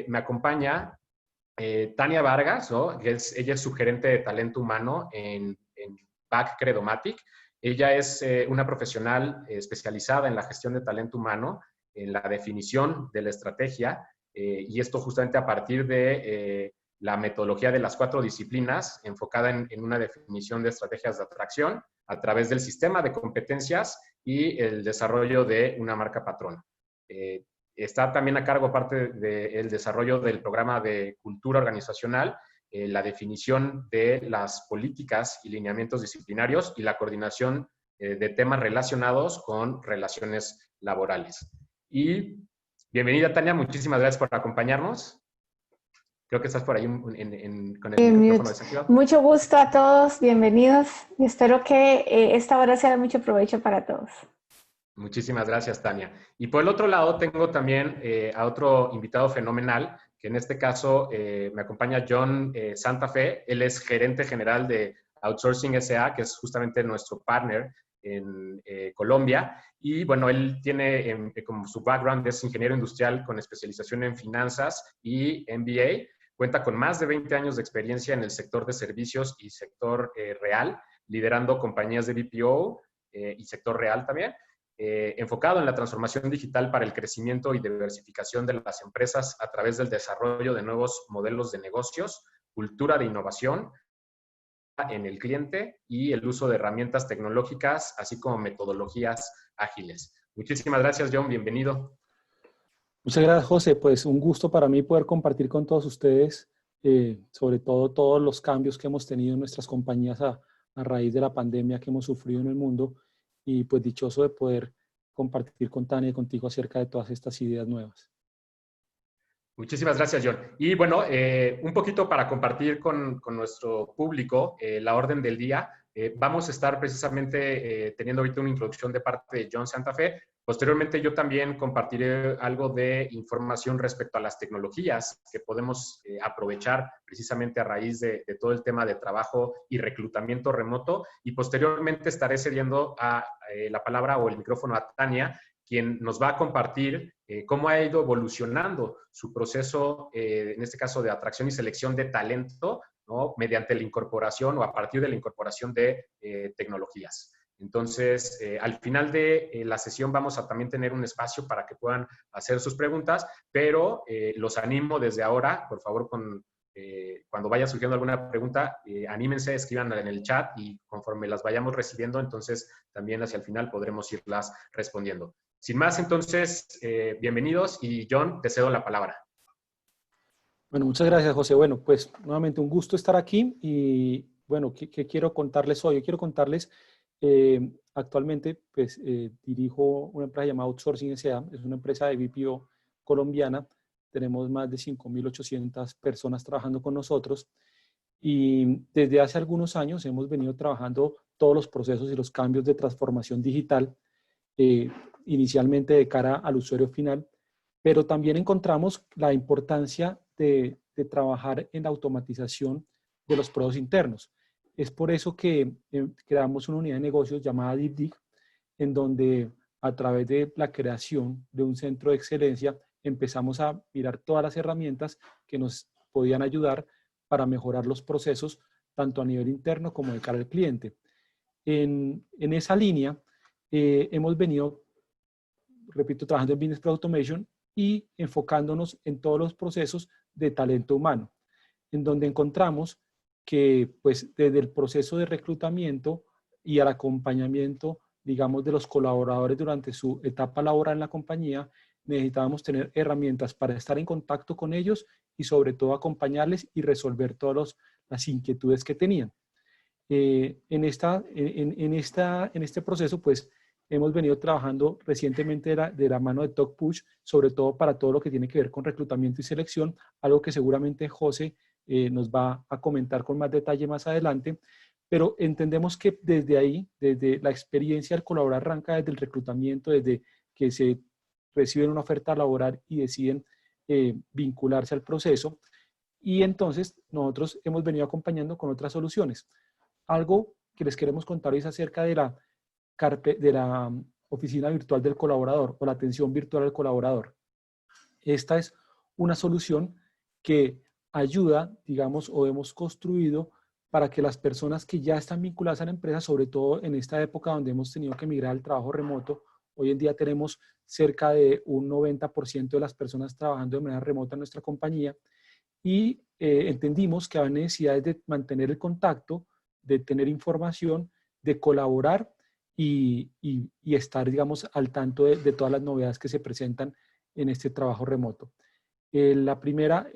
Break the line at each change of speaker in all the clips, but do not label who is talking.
me acompaña Tania Vargas, ¿no? Ella es su gerente de talento humano en Back Credomatic. Ella es una profesional especializada en la gestión de talento humano, en la definición de la estrategia, y esto justamente a partir de la metodología de las 4 disciplinas, enfocada en una definición de estrategias de atracción a través del sistema de competencias y el desarrollo de una marca patrona. Está también a cargo, parte del desarrollo del programa de cultura organizacional, la definición de las políticas y lineamientos disciplinarios y la coordinación de temas relacionados con relaciones laborales. Y bienvenida, Tania, muchísimas gracias por acompañarnos. Creo que estás por ahí con el micrófono desactivado.
Mucho gusto a todos, bienvenidos. Y espero que esta hora sea de mucho provecho para todos.
Muchísimas gracias, Tania. Y por el otro lado tengo también a otro invitado fenomenal, que en este caso me acompaña John Santa Fe. Él es gerente general de Outsourcing S.A., que es justamente nuestro partner en Colombia. Y bueno, él tiene como su background es ingeniero industrial con especialización en finanzas y MBA. Cuenta con más de 20 años de experiencia en el sector de servicios y sector real, liderando compañías de BPO y sector real también. Enfocado en la transformación digital para el crecimiento y diversificación de las empresas a través del desarrollo de nuevos modelos de negocios, cultura de innovación en el cliente y el uso de herramientas tecnológicas, así como metodologías ágiles. Muchísimas gracias, John. Bienvenido.
Muchas gracias, José. Pues un gusto para mí poder compartir con todos ustedes, sobre todo todos los cambios que hemos tenido en nuestras compañías a raíz de la pandemia que hemos sufrido en el mundo. Y pues dichoso de poder compartir con Tania y contigo acerca de todas estas ideas nuevas.
Muchísimas gracias, John. Y bueno, un poquito para compartir con nuestro público la orden del día. Vamos a estar precisamente teniendo ahorita una introducción de parte de John Santa Fe. Posteriormente yo también compartiré algo de información respecto a las tecnologías que podemos aprovechar precisamente a raíz de todo el tema de trabajo y reclutamiento remoto. Y posteriormente estaré cediendo la palabra o el micrófono a Tania, quien nos va a compartir cómo ha ido evolucionando su proceso, en este caso de atracción y selección de talento, ¿no? Mediante la incorporación o a partir de la incorporación de tecnologías. Entonces, al final de la sesión vamos a también tener un espacio para que puedan hacer sus preguntas, pero los animo desde ahora, por favor, cuando vaya surgiendo alguna pregunta, anímense, escríbanla en el chat y conforme las vayamos recibiendo, entonces también hacia el final podremos irlas respondiendo. Sin más, entonces, bienvenidos y John, te cedo la palabra.
Bueno, muchas gracias, José. Bueno, pues nuevamente un gusto estar aquí y bueno, ¿qué quiero contarles hoy? Yo quiero contarles, actualmente pues dirijo una empresa llamada Outsourcing S.A., es una empresa de BPO colombiana, tenemos más de 5.800 personas trabajando con nosotros y desde hace algunos años hemos venido trabajando todos los procesos y los cambios de transformación digital, inicialmente de cara al usuario final, pero también encontramos la importancia de trabajar en la automatización de los procesos internos. Es por eso que creamos una unidad de negocios llamada DeepDig, en donde a través de la creación de un centro de excelencia empezamos a mirar todas las herramientas que nos podían ayudar para mejorar los procesos, tanto a nivel interno como de cara al cliente. En esa línea hemos venido, repito, trabajando en Business Process Automation y enfocándonos en todos los procesos de talento humano, en donde encontramos que pues desde el proceso de reclutamiento y al acompañamiento, digamos, de los colaboradores durante su etapa laboral en la compañía, necesitábamos tener herramientas para estar en contacto con ellos y sobre todo acompañarles y resolver todas las inquietudes que tenían. En este proceso, pues, hemos venido trabajando recientemente de la mano de TalkPush, sobre todo para todo lo que tiene que ver con reclutamiento y selección, algo que seguramente José nos va a comentar con más detalle más adelante, pero entendemos que desde ahí, desde la experiencia del colaborador arranca desde el reclutamiento, desde que se reciben una oferta laboral y deciden vincularse al proceso, y entonces nosotros hemos venido acompañando con otras soluciones. Algo que les queremos contar es acerca de la oficina virtual del colaborador o la atención virtual al colaborador. Esta es una solución que ayuda, digamos, o hemos construido para que las personas que ya están vinculadas a la empresa, sobre todo en esta época donde hemos tenido que migrar al trabajo remoto, hoy en día tenemos cerca de un 90% de las personas trabajando de manera remota en nuestra compañía y entendimos que había necesidades de mantener el contacto, de tener información, de colaborar y estar, digamos, al tanto de todas las novedades que se presentan en este trabajo remoto. La primera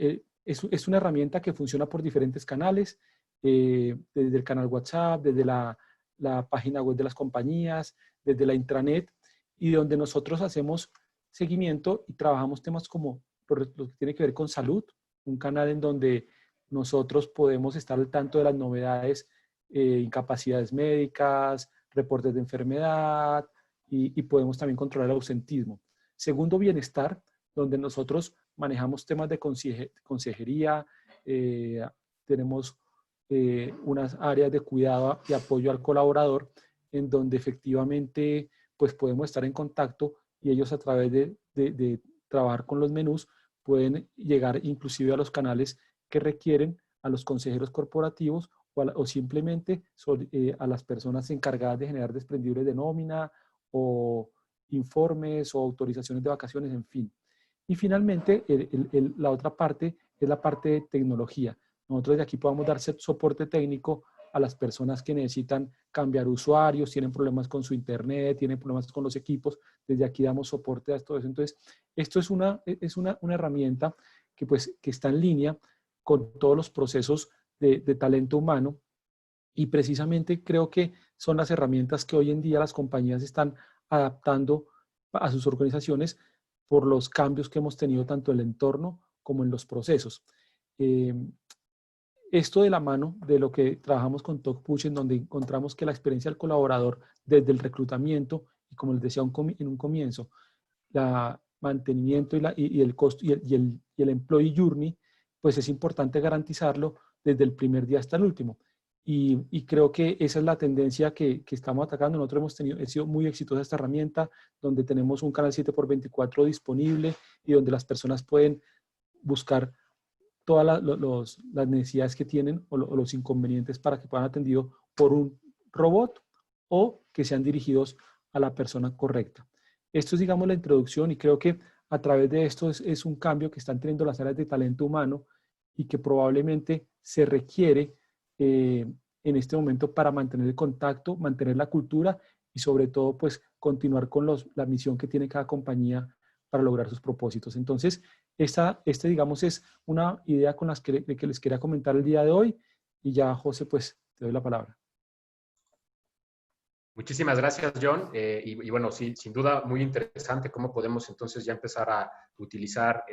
es una herramienta que funciona por diferentes canales, desde el canal WhatsApp, desde la página web de las compañías, desde la intranet, y donde nosotros hacemos seguimiento y trabajamos temas como lo que tiene que ver con salud, un canal en donde nosotros podemos estar al tanto de las novedades, incapacidades médicas, reportes de enfermedad, y podemos también controlar el ausentismo. Segundo, bienestar, donde nosotros manejamos temas de consejería, tenemos unas áreas de cuidado y apoyo al colaborador, en donde efectivamente pues podemos estar en contacto y ellos a través de trabajar con los menús pueden llegar inclusive a los canales que requieren, a los consejeros corporativos o simplemente a las personas encargadas de generar desprendibles de nómina o informes o autorizaciones de vacaciones, en fin. Y finalmente, la otra parte es la parte de tecnología. Nosotros de aquí podemos dar soporte técnico a las personas que necesitan cambiar usuarios, tienen problemas con su internet, tienen problemas con los equipos. Desde aquí damos soporte a todo eso. Entonces, esto es una herramienta que está en línea con todos los procesos de talento humano, y precisamente creo que son las herramientas que hoy en día las compañías están adaptando a sus organizaciones por los cambios que hemos tenido tanto en el entorno como en los procesos. Esto de la mano de lo que trabajamos con TalkPush, en donde encontramos que la experiencia del colaborador desde el reclutamiento, y como les decía en un comienzo, el mantenimiento y el costo y el employee journey, pues es importante garantizarlo desde el primer día hasta el último. Y creo que esa es la tendencia que estamos atacando. Nosotros hemos sido muy exitosa esta herramienta, donde tenemos un canal 7x24 disponible y donde las personas pueden buscar todas las necesidades que tienen o los inconvenientes para que puedan atendidos por un robot o que sean dirigidos a la persona correcta. Esto es, digamos, la introducción, y creo que a través de esto es un cambio que están teniendo las áreas de talento humano y que probablemente se requiere en este momento para mantener el contacto, mantener la cultura y sobre todo pues continuar con la misión que tiene cada compañía para lograr sus propósitos. Entonces, digamos, es una idea con las que les quería comentar el día de hoy, y ya, José, pues te doy la palabra.
Muchísimas gracias, John. Y bueno, sí, sin duda muy interesante cómo podemos entonces ya empezar a utilizar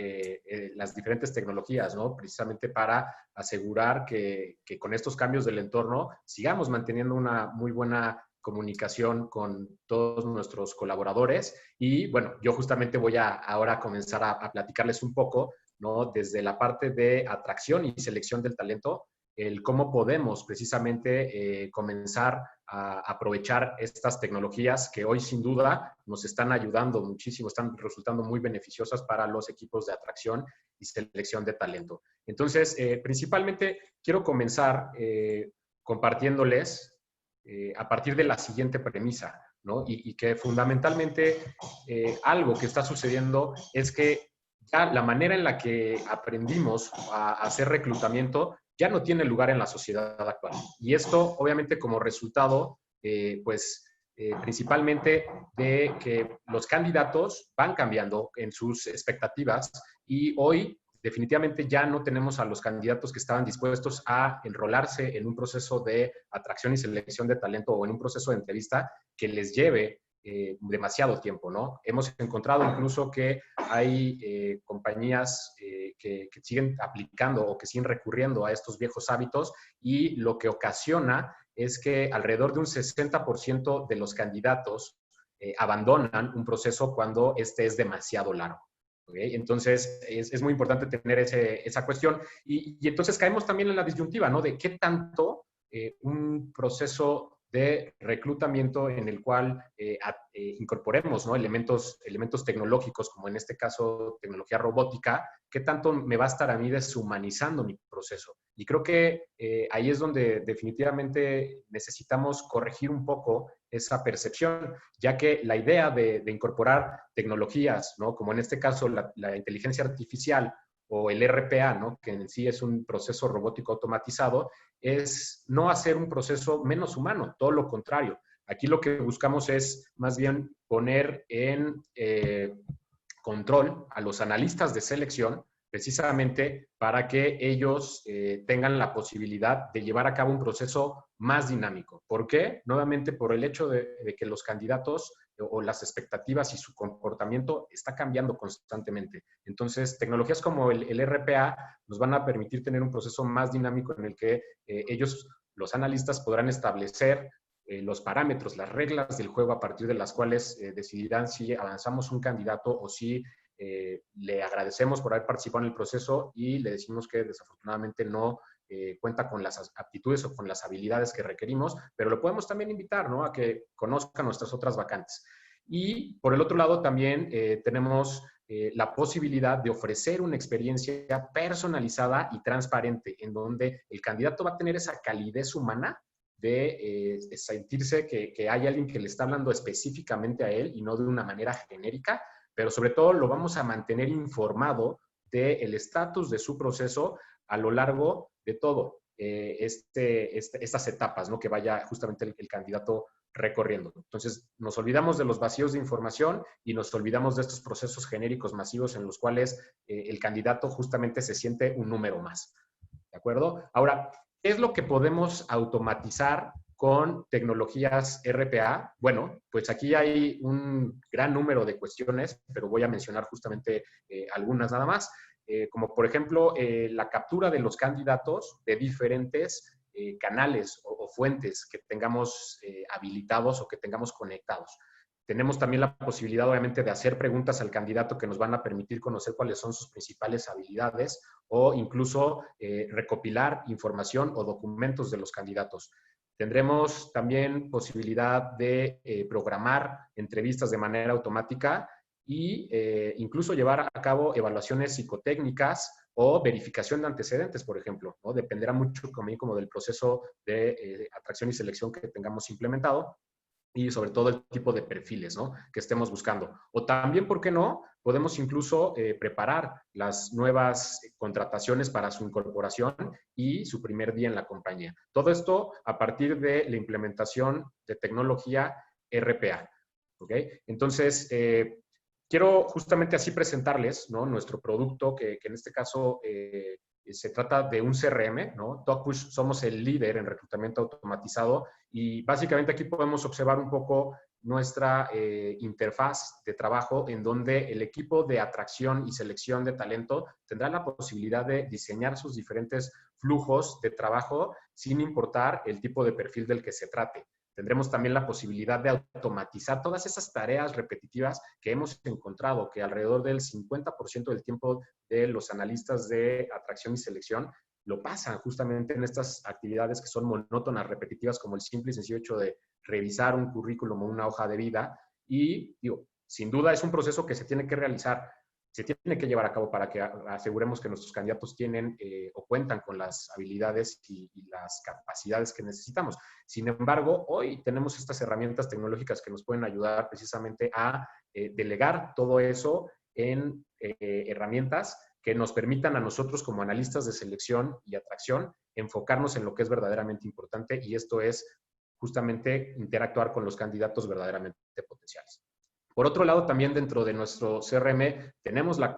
las diferentes tecnologías, ¿no? Precisamente para asegurar que con estos cambios del entorno sigamos manteniendo una muy buena comunicación con todos nuestros colaboradores. Y bueno, yo justamente voy a ahora comenzar a platicarles un poco, ¿no? Desde la parte de atracción y selección del talento, el cómo podemos precisamente comenzar a aprovechar estas tecnologías que hoy sin duda nos están ayudando muchísimo, están resultando muy beneficiosas para los equipos de atracción y selección de talento. Entonces, principalmente quiero comenzar compartiéndoles a partir de la siguiente premisa, ¿no? Y que fundamentalmente algo que está sucediendo es que ya la manera en la que aprendimos a hacer reclutamiento ya no tiene lugar en la sociedad actual. Y esto, obviamente, como resultado, principalmente de que los candidatos van cambiando en sus expectativas, y hoy definitivamente ya no tenemos a los candidatos que estaban dispuestos a enrolarse en un proceso de atracción y selección de talento o en un proceso de entrevista que les lleve demasiado tiempo, ¿no? Hemos encontrado incluso que hay compañías que siguen aplicando o que siguen recurriendo a estos viejos hábitos, y lo que ocasiona es que alrededor de un 60% de los candidatos abandonan un proceso cuando este es demasiado largo. ¿Okay? Entonces, es muy importante tener esa cuestión. Y entonces caemos también en la disyuntiva, ¿no? De qué tanto un proceso de reclutamiento en el cual incorporemos, ¿no? elementos tecnológicos, como en este caso tecnología robótica, ¿qué tanto me va a estar a mí deshumanizando mi proceso? Y creo que ahí es donde definitivamente necesitamos corregir un poco esa percepción, ya que la idea de incorporar tecnologías, ¿no? Como en este caso la inteligencia artificial o el RPA, ¿no? Que en sí es un proceso robótico automatizado, es no hacer un proceso menos humano, todo lo contrario. Aquí lo que buscamos es más bien poner en control a los analistas de selección, precisamente para que ellos tengan la posibilidad de llevar a cabo un proceso más dinámico. ¿Por qué? Nuevamente por el hecho de que los candidatos o las expectativas y su comportamiento está cambiando constantemente. Entonces, tecnologías como el RPA nos van a permitir tener un proceso más dinámico en el que ellos, los analistas, podrán establecer los parámetros, las reglas del juego a partir de las cuales decidirán si avanzamos un candidato o si le agradecemos por haber participado en el proceso y le decimos que desafortunadamente no cuenta con las aptitudes o con las habilidades que requerimos, pero lo podemos también invitar, ¿no? A que conozcan nuestras otras vacantes. Y por el otro lado también tenemos la posibilidad de ofrecer una experiencia personalizada y transparente, en donde el candidato va a tener esa calidez humana de sentirse que hay alguien que le está hablando específicamente a él y no de una manera genérica, pero sobre todo lo vamos a mantener informado del estatus de su proceso a lo largo de todo estas etapas, ¿no? Que vaya justamente el candidato recorriendo. Entonces, nos olvidamos de los vacíos de información y nos olvidamos de estos procesos genéricos masivos en los cuales el candidato justamente se siente un número más. ¿De acuerdo? Ahora, ¿qué es lo que podemos automatizar con tecnologías RPA? Bueno, pues aquí hay un gran número de cuestiones, pero voy a mencionar justamente algunas nada más. Como por ejemplo, la captura de los candidatos de diferentes canales o fuentes que tengamos habilitados o que tengamos conectados. Tenemos también la posibilidad, obviamente, de hacer preguntas al candidato que nos van a permitir conocer cuáles son sus principales habilidades o incluso recopilar información o documentos de los candidatos. Tendremos también posibilidad de programar entrevistas de manera automática e incluso llevar a cabo evaluaciones psicotécnicas o verificación de antecedentes, por ejemplo, ¿no? Dependerá mucho también como del proceso de atracción y selección que tengamos implementado y sobre todo el tipo de perfiles, ¿no? Que estemos buscando. O también, ¿por qué no? Podemos incluso preparar las nuevas contrataciones para su incorporación y su primer día en la compañía. Todo esto a partir de la implementación de tecnología RPA. ¿Ok? Entonces, quiero justamente así presentarles, ¿no? Nuestro producto, que en este caso se trata de un CRM, ¿no? TalkPush somos el líder en reclutamiento automatizado y básicamente aquí podemos observar un poco nuestra interfaz de trabajo en donde el equipo de atracción y selección de talento tendrá la posibilidad de diseñar sus diferentes flujos de trabajo sin importar el tipo de perfil del que se trate. Tendremos también la posibilidad de automatizar todas esas tareas repetitivas que hemos encontrado, que alrededor del 50% del tiempo de los analistas de atracción y selección lo pasan justamente en estas actividades que son monótonas, repetitivas, como el simple y sencillo hecho de revisar un currículum o una hoja de vida. Y digo, sin duda es un proceso que se tiene que realizar, se tiene que llevar a cabo para que aseguremos que nuestros candidatos tienen o cuentan con las habilidades y las capacidades que necesitamos. Sin embargo, hoy tenemos estas herramientas tecnológicas que nos pueden ayudar precisamente a delegar todo eso en herramientas que nos permitan a nosotros como analistas de selección y atracción enfocarnos en lo que es verdaderamente importante y esto es justamente interactuar con los candidatos verdaderamente potenciales. Por otro lado, también dentro de nuestro CRM tenemos la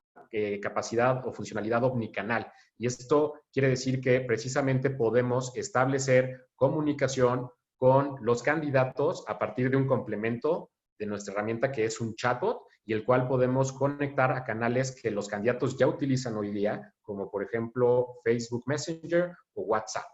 capacidad o funcionalidad omnicanal y esto quiere decir que precisamente podemos establecer comunicación con los candidatos a partir de un complemento de nuestra herramienta que es un chatbot y el cual podemos conectar a canales que los candidatos ya utilizan hoy día, como por ejemplo Facebook Messenger o WhatsApp.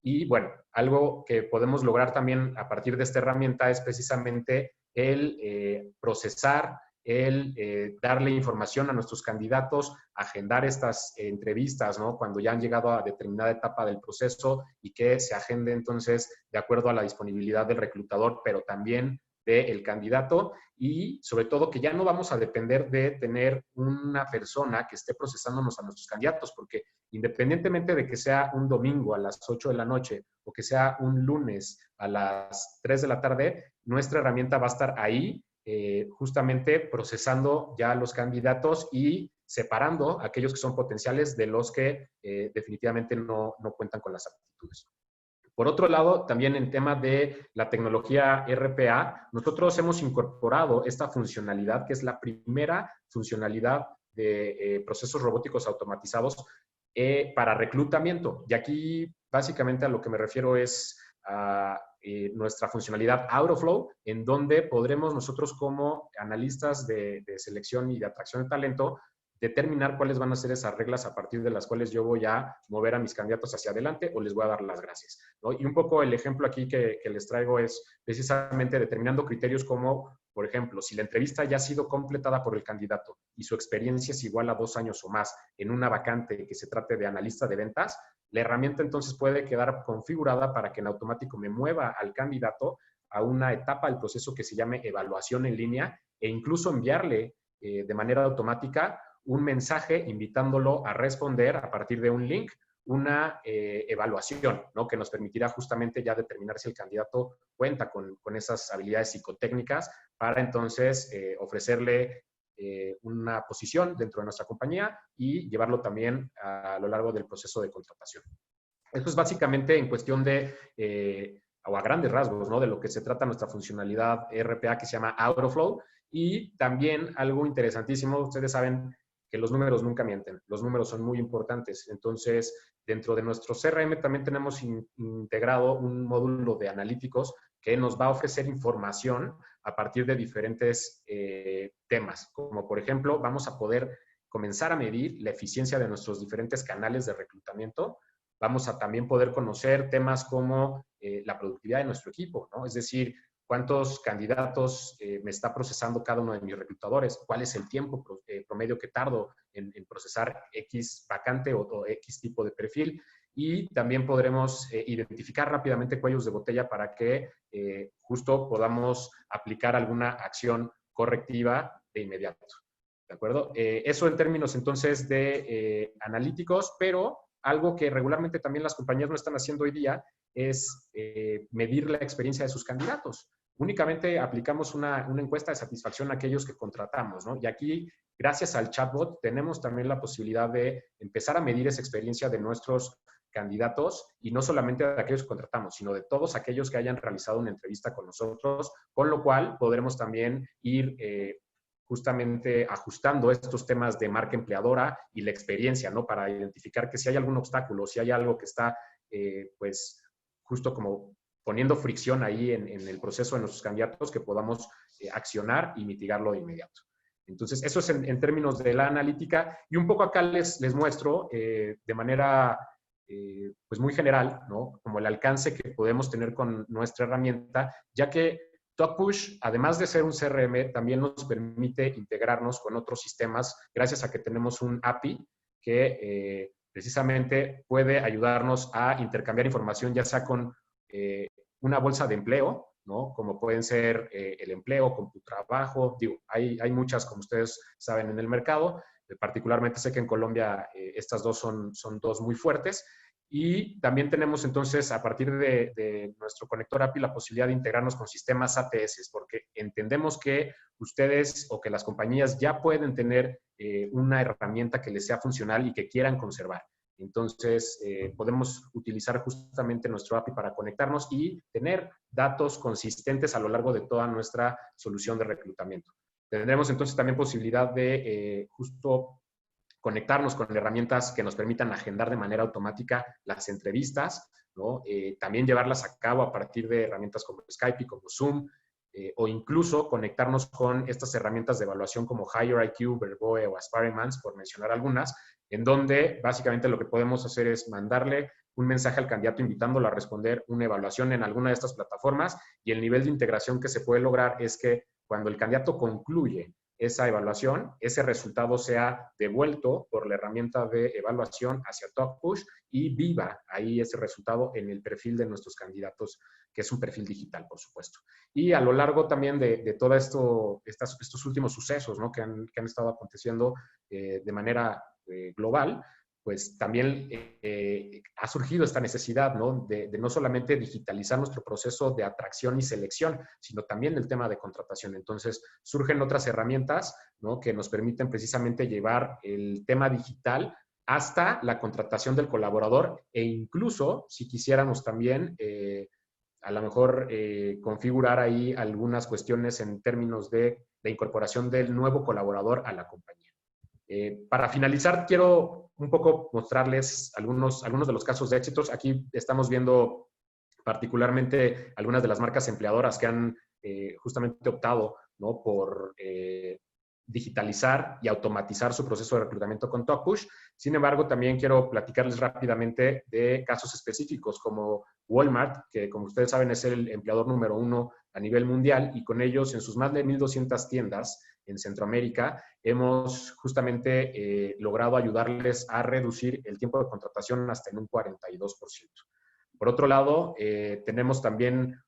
Y bueno, algo que podemos lograr también a partir de esta herramienta es precisamente el procesar el darle información a nuestros candidatos, agendar estas entrevistas, ¿no? Cuando ya han llegado a determinada etapa del proceso y que se agende entonces de acuerdo a la disponibilidad del reclutador, pero también del candidato, y sobre todo que ya no vamos a depender de tener una persona que esté procesándonos a nuestros candidatos, porque independientemente de que sea un domingo a las 8 de la noche o que sea un lunes a las 3 de la tarde, nuestra herramienta va a estar ahí justamente procesando ya los candidatos y separando a aquellos que son potenciales de los que definitivamente no cuentan con las aptitudes. Por otro lado, también en tema de la tecnología RPA, nosotros hemos incorporado esta funcionalidad, que es la primera funcionalidad de procesos robóticos automatizados para reclutamiento. Y aquí, básicamente, a lo que me refiero es a nuestra funcionalidad Autoflow, en donde podremos nosotros como analistas de selección y de atracción de talento determinar cuáles van a ser esas reglas a partir de las cuales yo voy a mover a mis candidatos hacia adelante o les voy a dar las gracias, ¿no? Y un poco el ejemplo aquí que les traigo es precisamente determinando criterios como, por ejemplo, si la entrevista ya ha sido completada por el candidato y su experiencia es igual a 2 años o más en una vacante que se trate de analista de ventas, la herramienta entonces puede quedar configurada para que en automático me mueva al candidato a una etapa del proceso que se llame evaluación en línea e incluso enviarle de manera automática un mensaje invitándolo a responder a partir de un link, una evaluación, ¿no? Que nos permitirá justamente ya determinar si el candidato cuenta con esas habilidades psicotécnicas para entonces ofrecerle una posición dentro de nuestra compañía y llevarlo también a lo largo del proceso de contratación. Esto es básicamente en cuestión de, o a grandes rasgos, ¿no? De lo que se trata nuestra funcionalidad RPA que se llama Autoflow. Y también algo interesantísimo, ustedes saben que los números nunca mienten, los números son muy importantes. Entonces, dentro de nuestro CRM también tenemos integrado un módulo de analíticos que nos va a ofrecer información a partir de diferentes temas, como por ejemplo, vamos a poder comenzar a medir la eficiencia de nuestros diferentes canales de reclutamiento. Vamos a también poder conocer temas como la productividad de nuestro equipo, ¿no? Es decir, cuántos candidatos me está procesando cada uno de mis reclutadores, cuál es el tiempo promedio que tardo en procesar X vacante o X tipo de perfil. Y también podremos identificar rápidamente cuellos de botella para que justo podamos aplicar alguna acción correctiva de inmediato. ¿De acuerdo? Eso en términos entonces de analíticos, pero algo que regularmente también las compañías no están haciendo hoy día es medir la experiencia de sus candidatos. Únicamente aplicamos una encuesta de satisfacción a aquellos que contratamos, ¿no? Y aquí, gracias al chatbot, tenemos también la posibilidad de empezar a medir esa experiencia de nuestros candidatos y no solamente de aquellos que contratamos, sino de todos aquellos que hayan realizado una entrevista con nosotros, con lo cual podremos también ir justamente ajustando estos temas de marca empleadora y la experiencia, ¿no? Para identificar que si hay algún obstáculo, si hay algo que está, pues, justo como poniendo fricción ahí en el proceso de nuestros candidatos, que podamos accionar y mitigarlo de inmediato. Entonces, eso es en términos de la analítica. Y un poco acá les muestro de manera pues muy general, ¿no? Como el alcance que podemos tener con nuestra herramienta, ya que TalkPush, además de ser un CRM, también nos permite integrarnos con otros sistemas gracias a que tenemos un API que precisamente puede ayudarnos a intercambiar información, ya sea con una bolsa de empleo, ¿no? Como pueden ser el empleo, CompuTrabajo, digo, hay muchas, como ustedes saben, en el mercado. Particularmente sé que en Colombia estas dos son dos muy fuertes. Y también tenemos entonces, a partir de nuestro conector API, la posibilidad de integrarnos con sistemas ATS, porque entendemos que ustedes o que las compañías ya pueden tener una herramienta que les sea funcional y que quieran conservar. Entonces, podemos utilizar justamente nuestro API para conectarnos y tener datos consistentes a lo largo de toda nuestra solución de reclutamiento. Tendremos entonces también posibilidad de justo conectarnos con herramientas que nos permitan agendar de manera automática las entrevistas, ¿no? También llevarlas a cabo a partir de herramientas como Skype y como Zoom, o incluso conectarnos con estas herramientas de evaluación como HireIQ, Verboe o Aspiring-Mans, por mencionar algunas, en donde básicamente lo que podemos hacer es mandarle un mensaje al candidato invitándolo a responder una evaluación en alguna de estas plataformas, y el nivel de integración que se puede lograr es que cuando el candidato concluye esa evaluación, ese resultado sea devuelto por la herramienta de evaluación hacia TalkPush y viva ahí ese resultado en el perfil de nuestros candidatos, que es un perfil digital, por supuesto. Y a lo largo también de todo estos últimos sucesos, ¿no?, que han estado aconteciendo de manera global, pues también ha surgido esta necesidad, ¿no?, de no solamente digitalizar nuestro proceso de atracción y selección, sino también el tema de contratación. Entonces, surgen otras herramientas, ¿no?, que nos permiten precisamente llevar el tema digital hasta la contratación del colaborador e incluso, si quisiéramos también, a lo mejor configurar ahí algunas cuestiones en términos de la incorporación del nuevo colaborador a la compañía. Para finalizar, quiero un poco mostrarles algunos de los casos de éxitos. Aquí estamos viendo particularmente algunas de las marcas empleadoras que han justamente optado, ¿no?, por digitalizar y automatizar su proceso de reclutamiento con TalkPush. Sin embargo, también quiero platicarles rápidamente de casos específicos como Walmart, que como ustedes saben es el empleador número 1 a nivel mundial, y con ellos en sus más de 1,200 tiendas en Centroamérica hemos justamente logrado ayudarles a reducir el tiempo de contratación hasta en un 42%. Por otro lado, tenemos también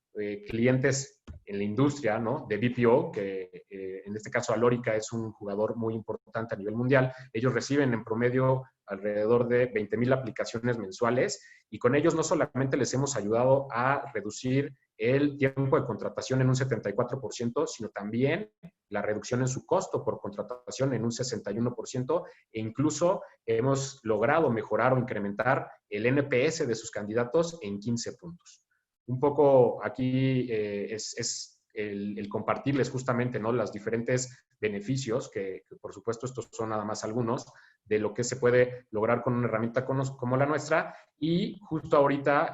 clientes en la industria, ¿no?, de BPO, que en este caso Alorica es un jugador muy importante a nivel mundial. Ellos reciben en promedio alrededor de 20,000 aplicaciones mensuales y con ellos no solamente les hemos ayudado a reducir el tiempo de contratación en un 74%, sino también la reducción en su costo por contratación en un 61%, e incluso hemos logrado mejorar o incrementar el NPS de sus candidatos en 15 puntos. Un poco aquí es el compartirles justamente, ¿no?, los diferentes beneficios, que por supuesto estos son nada más algunos, de lo que se puede lograr con una herramienta como la nuestra. Y justo ahorita,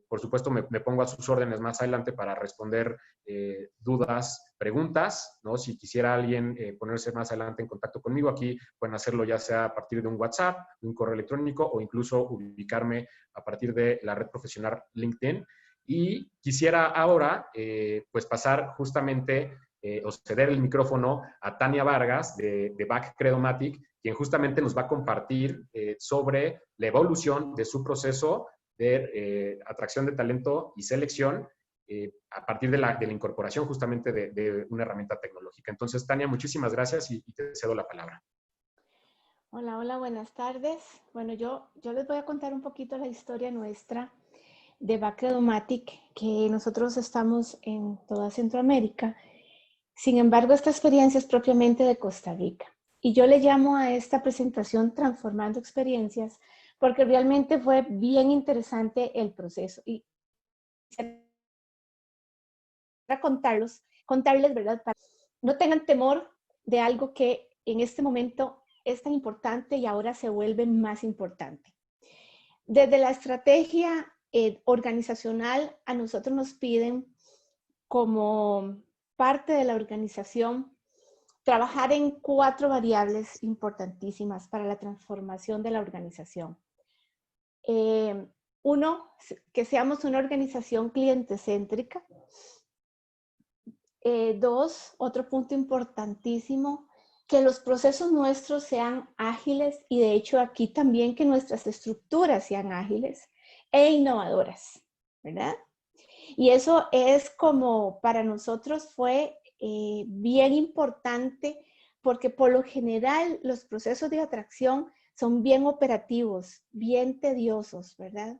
por supuesto, me pongo a sus órdenes más adelante para responder dudas, preguntas, ¿no? Si quisiera alguien ponerse más adelante en contacto conmigo, aquí pueden hacerlo ya sea a partir de un WhatsApp, un correo electrónico o incluso ubicarme a partir de la red profesional LinkedIn. Y quisiera ahora, pues pasar justamente o ceder el micrófono a Tania Vargas de Back Credomatic, quien justamente nos va a compartir sobre la evolución de su proceso de atracción de talento y selección a partir de la incorporación justamente de una herramienta tecnológica. Entonces, Tania, muchísimas gracias y te cedo la palabra.
Hola, hola, buenas tardes. Bueno, yo les voy a contar un poquito la historia nuestra de Back Credomatic, que nosotros estamos en toda Centroamérica. Sin embargo, esta experiencia es propiamente de Costa Rica. Y yo le llamo a esta presentación Transformando Experiencias, porque realmente fue bien interesante el proceso. Y para contarles, ¿verdad? Para que no tengan temor de algo que en este momento es tan importante y ahora se vuelve más importante. Desde la estrategia organizacional, a nosotros nos piden como parte de la organización trabajar en 4 variables importantísimas para la transformación de la organización. 1, que seamos una organización cliente-céntrica. 2, otro punto importantísimo, que los procesos nuestros sean ágiles y de hecho aquí también que nuestras estructuras sean ágiles e innovadoras, ¿verdad? Y eso es como para nosotros fue bien importante porque por lo general los procesos de atracción son bien operativos, bien tediosos, ¿verdad?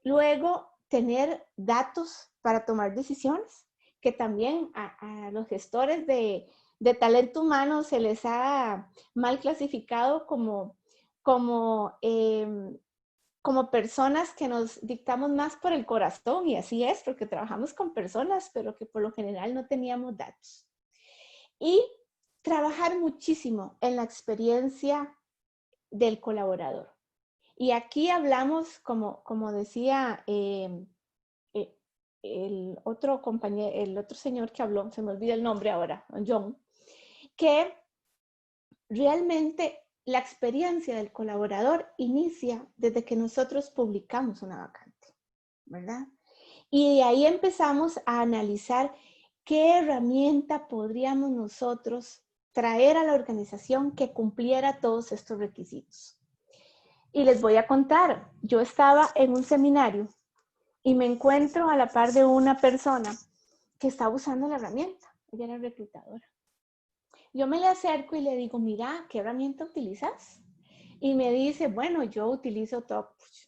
Luego, tener datos para tomar decisiones, que también a los gestores de talento humano se les ha mal clasificado como personas que nos dictamos más por el corazón, y así es, porque trabajamos con personas, pero que por lo general no teníamos datos. Y trabajar muchísimo en la experiencia del colaborador. Y aquí hablamos, como decía el otro compañero, el otro señor que habló, se me olvida el nombre ahora, John, que realmente la experiencia del colaborador inicia desde que nosotros publicamos una vacante, ¿verdad? Y de ahí empezamos a analizar ¿qué herramienta podríamos nosotros traer a la organización que cumpliera todos estos requisitos? Y les voy a contar, yo estaba en un seminario y me encuentro a la par de una persona que estaba usando la herramienta. Ella era reclutadora. Yo me le acerco y le digo, mira, ¿qué herramienta utilizas? Y me dice, bueno, yo utilizo TalkPush.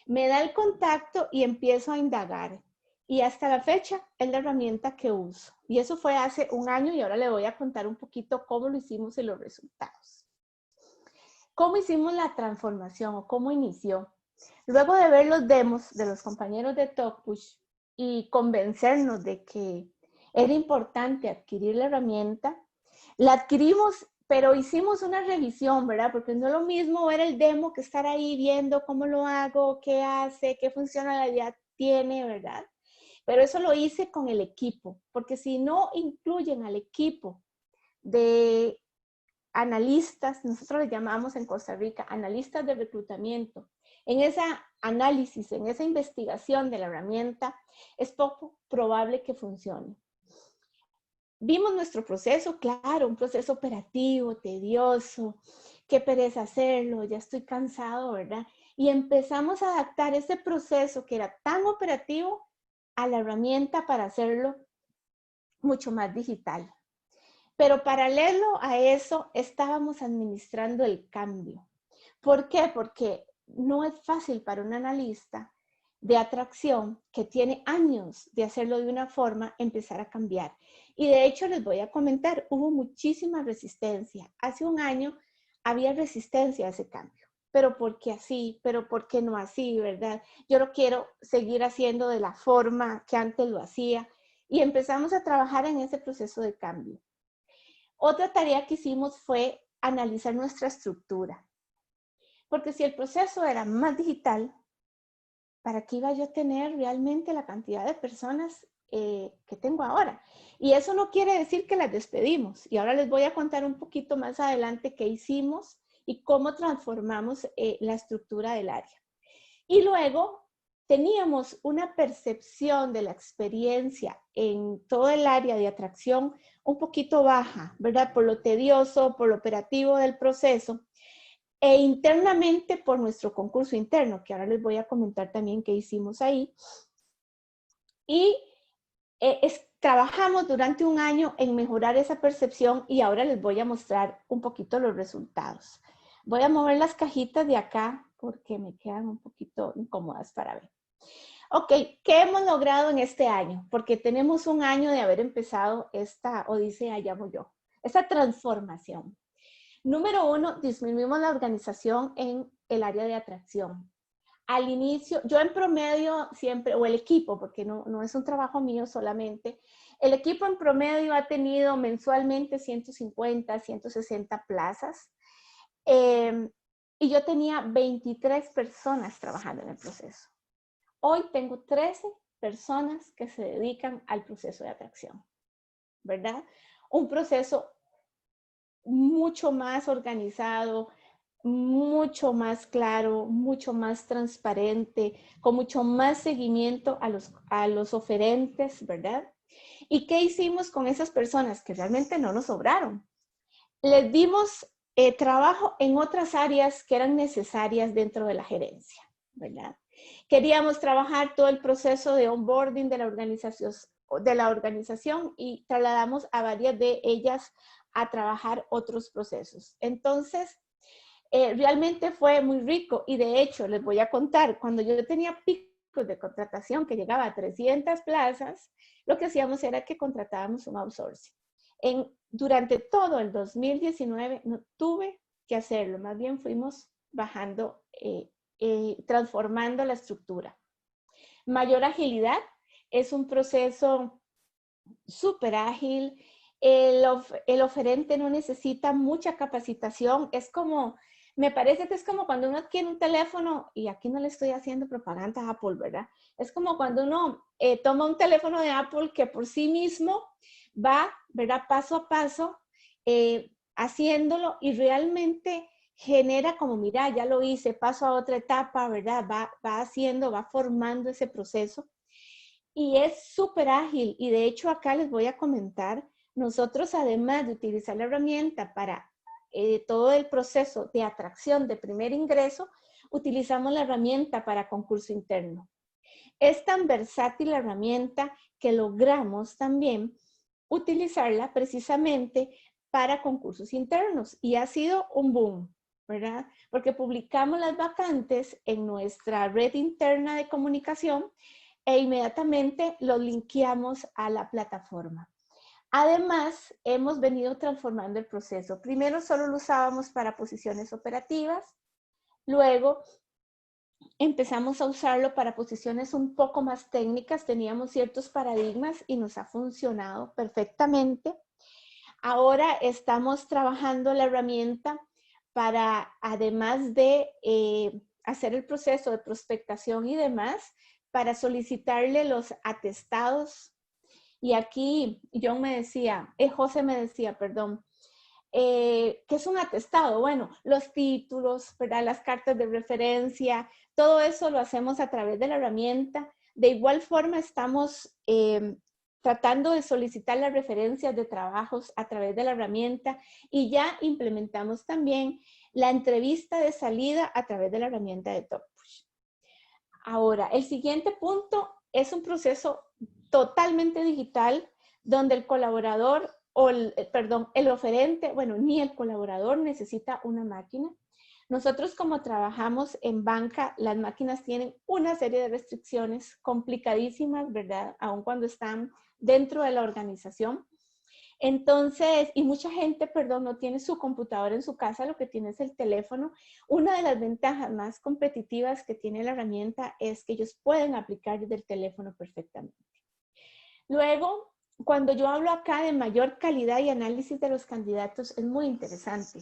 Me da el contacto y empiezo a indagar. Y hasta la fecha es la herramienta que uso. Y eso fue hace un año y ahora le voy a contar un poquito cómo lo hicimos y los resultados. ¿Cómo hicimos la transformación o cómo inició? Luego de ver los demos de los compañeros de TalkPush y convencernos de que era importante adquirir la herramienta, la adquirimos, pero hicimos una revisión, ¿verdad? Porque no es lo mismo ver el demo que estar ahí viendo cómo lo hago, qué hace, qué funcionalidad tiene, ¿verdad? Pero eso lo hice con el equipo, porque si no incluyen al equipo de analistas, nosotros les llamamos en Costa Rica analistas de reclutamiento, en ese análisis, en esa investigación de la herramienta, es poco probable que funcione. Vimos nuestro proceso, claro, un proceso operativo, tedioso, qué pereza hacerlo, ya estoy cansado, ¿verdad? Y empezamos a adaptar ese proceso que era tan operativo a la herramienta para hacerlo mucho más digital. Pero paralelo a eso, estábamos administrando el cambio. ¿Por qué? Porque no es fácil para un analista de atracción que tiene años de hacerlo de una forma, empezar a cambiar. Y de hecho les voy a comentar, hubo muchísima resistencia. Hace un año había resistencia a ese cambio. Pero ¿por qué así? ¿Pero por qué no así? ¿Verdad? Yo lo quiero seguir haciendo de la forma que antes lo hacía. Y empezamos a trabajar en ese proceso de cambio. Otra tarea que hicimos fue analizar nuestra estructura. Porque si el proceso era más digital, ¿para qué iba yo a tener realmente la cantidad de personas que tengo ahora? Y eso no quiere decir que las despedimos. Y ahora les voy a contar un poquito más adelante qué hicimos y cómo transformamos la estructura del área. Y luego teníamos una percepción de la experiencia en todo el área de atracción un poquito baja, ¿verdad? Por lo tedioso, por lo operativo del proceso. E internamente por nuestro concurso interno, que ahora les voy a comentar también qué hicimos ahí. Y trabajamos durante un año en mejorar esa percepción y ahora les voy a mostrar un poquito los resultados. Voy a mover las cajitas de acá porque me quedan un poquito incómodas para ver. Ok, ¿qué hemos logrado en este año? Porque tenemos un año de haber empezado esta odisea, llamo yo, esta transformación. Número 1, disminuimos la organización en el área de atracción. Al inicio, yo en promedio siempre, o el equipo, porque no es un trabajo mío solamente, el equipo en promedio ha tenido mensualmente 150, 160 plazas. Y yo tenía 23 personas trabajando en el proceso. Hoy tengo 13 personas que se dedican al proceso de atracción, ¿verdad? Un proceso mucho más organizado, mucho más claro, mucho más transparente, con mucho más seguimiento a los oferentes, ¿verdad? ¿Y qué hicimos con esas personas que realmente no nos sobraron? Les dimos trabajo en otras áreas que eran necesarias dentro de la gerencia, ¿verdad? Queríamos trabajar todo el proceso de onboarding de la organización y trasladamos a varias de ellas a trabajar otros procesos. Entonces, realmente fue muy rico y de hecho, les voy a contar, cuando yo tenía picos de contratación que llegaba a 300 plazas, lo que hacíamos era que contratábamos un outsourcing. Durante todo el 2019 no tuve que hacerlo, más bien fuimos bajando, transformando la estructura. Mayor agilidad es un proceso súper ágil. El oferente no necesita mucha capacitación. Es como, me parece que es como cuando uno adquiere un teléfono, y aquí no le estoy haciendo propaganda a Apple, ¿verdad? Es como cuando uno toma un teléfono de Apple que por sí mismo va, ¿verdad? Paso a paso, haciéndolo y realmente genera como, mira, ya lo hice, paso a otra etapa, ¿verdad? Va haciendo, va formando ese proceso. y es súper ágil. Y de hecho acá les voy a comentar, nosotros además de utilizar la herramienta para todo el proceso de atracción de primer ingreso, utilizamos la herramienta para concurso interno. Es tan versátil la herramienta que logramos también utilizarla precisamente para concursos internos y ha sido un boom, ¿verdad? Porque publicamos las vacantes en nuestra red interna de comunicación e inmediatamente los linkeamos a la plataforma. Además, hemos venido transformando el proceso. Primero solo lo usábamos para posiciones operativas, luego empezamos a usarlo para posiciones un poco más técnicas, teníamos ciertos paradigmas y nos ha funcionado perfectamente. Ahora estamos trabajando la herramienta para, además de hacer el proceso de prospectación y demás, para solicitarle los atestados. Y aquí John me decía, José me decía, perdón, ¿qué es un atestado? Bueno, los títulos, ¿verdad? Las cartas de referencia, todo eso lo hacemos a través de la herramienta. De igual forma estamos tratando de solicitar las referencias de trabajos a través de la herramienta y ya implementamos también la entrevista de salida a través de la herramienta de TopPush. Ahora, el siguiente punto es un proceso totalmente digital donde el colaborador el oferente, bueno, ni el colaborador necesita una máquina. Nosotros como trabajamos en banca, las máquinas tienen una serie de restricciones complicadísimas, ¿verdad? Aun cuando están dentro de la organización. Entonces, y mucha gente, perdón, no tiene su computadora en su casa, lo que tiene es el teléfono. Una de las ventajas más competitivas que tiene la herramienta es que ellos pueden aplicar desde el teléfono perfectamente. Luego, cuando yo hablo acá de mayor calidad y análisis de los candidatos, es muy interesante.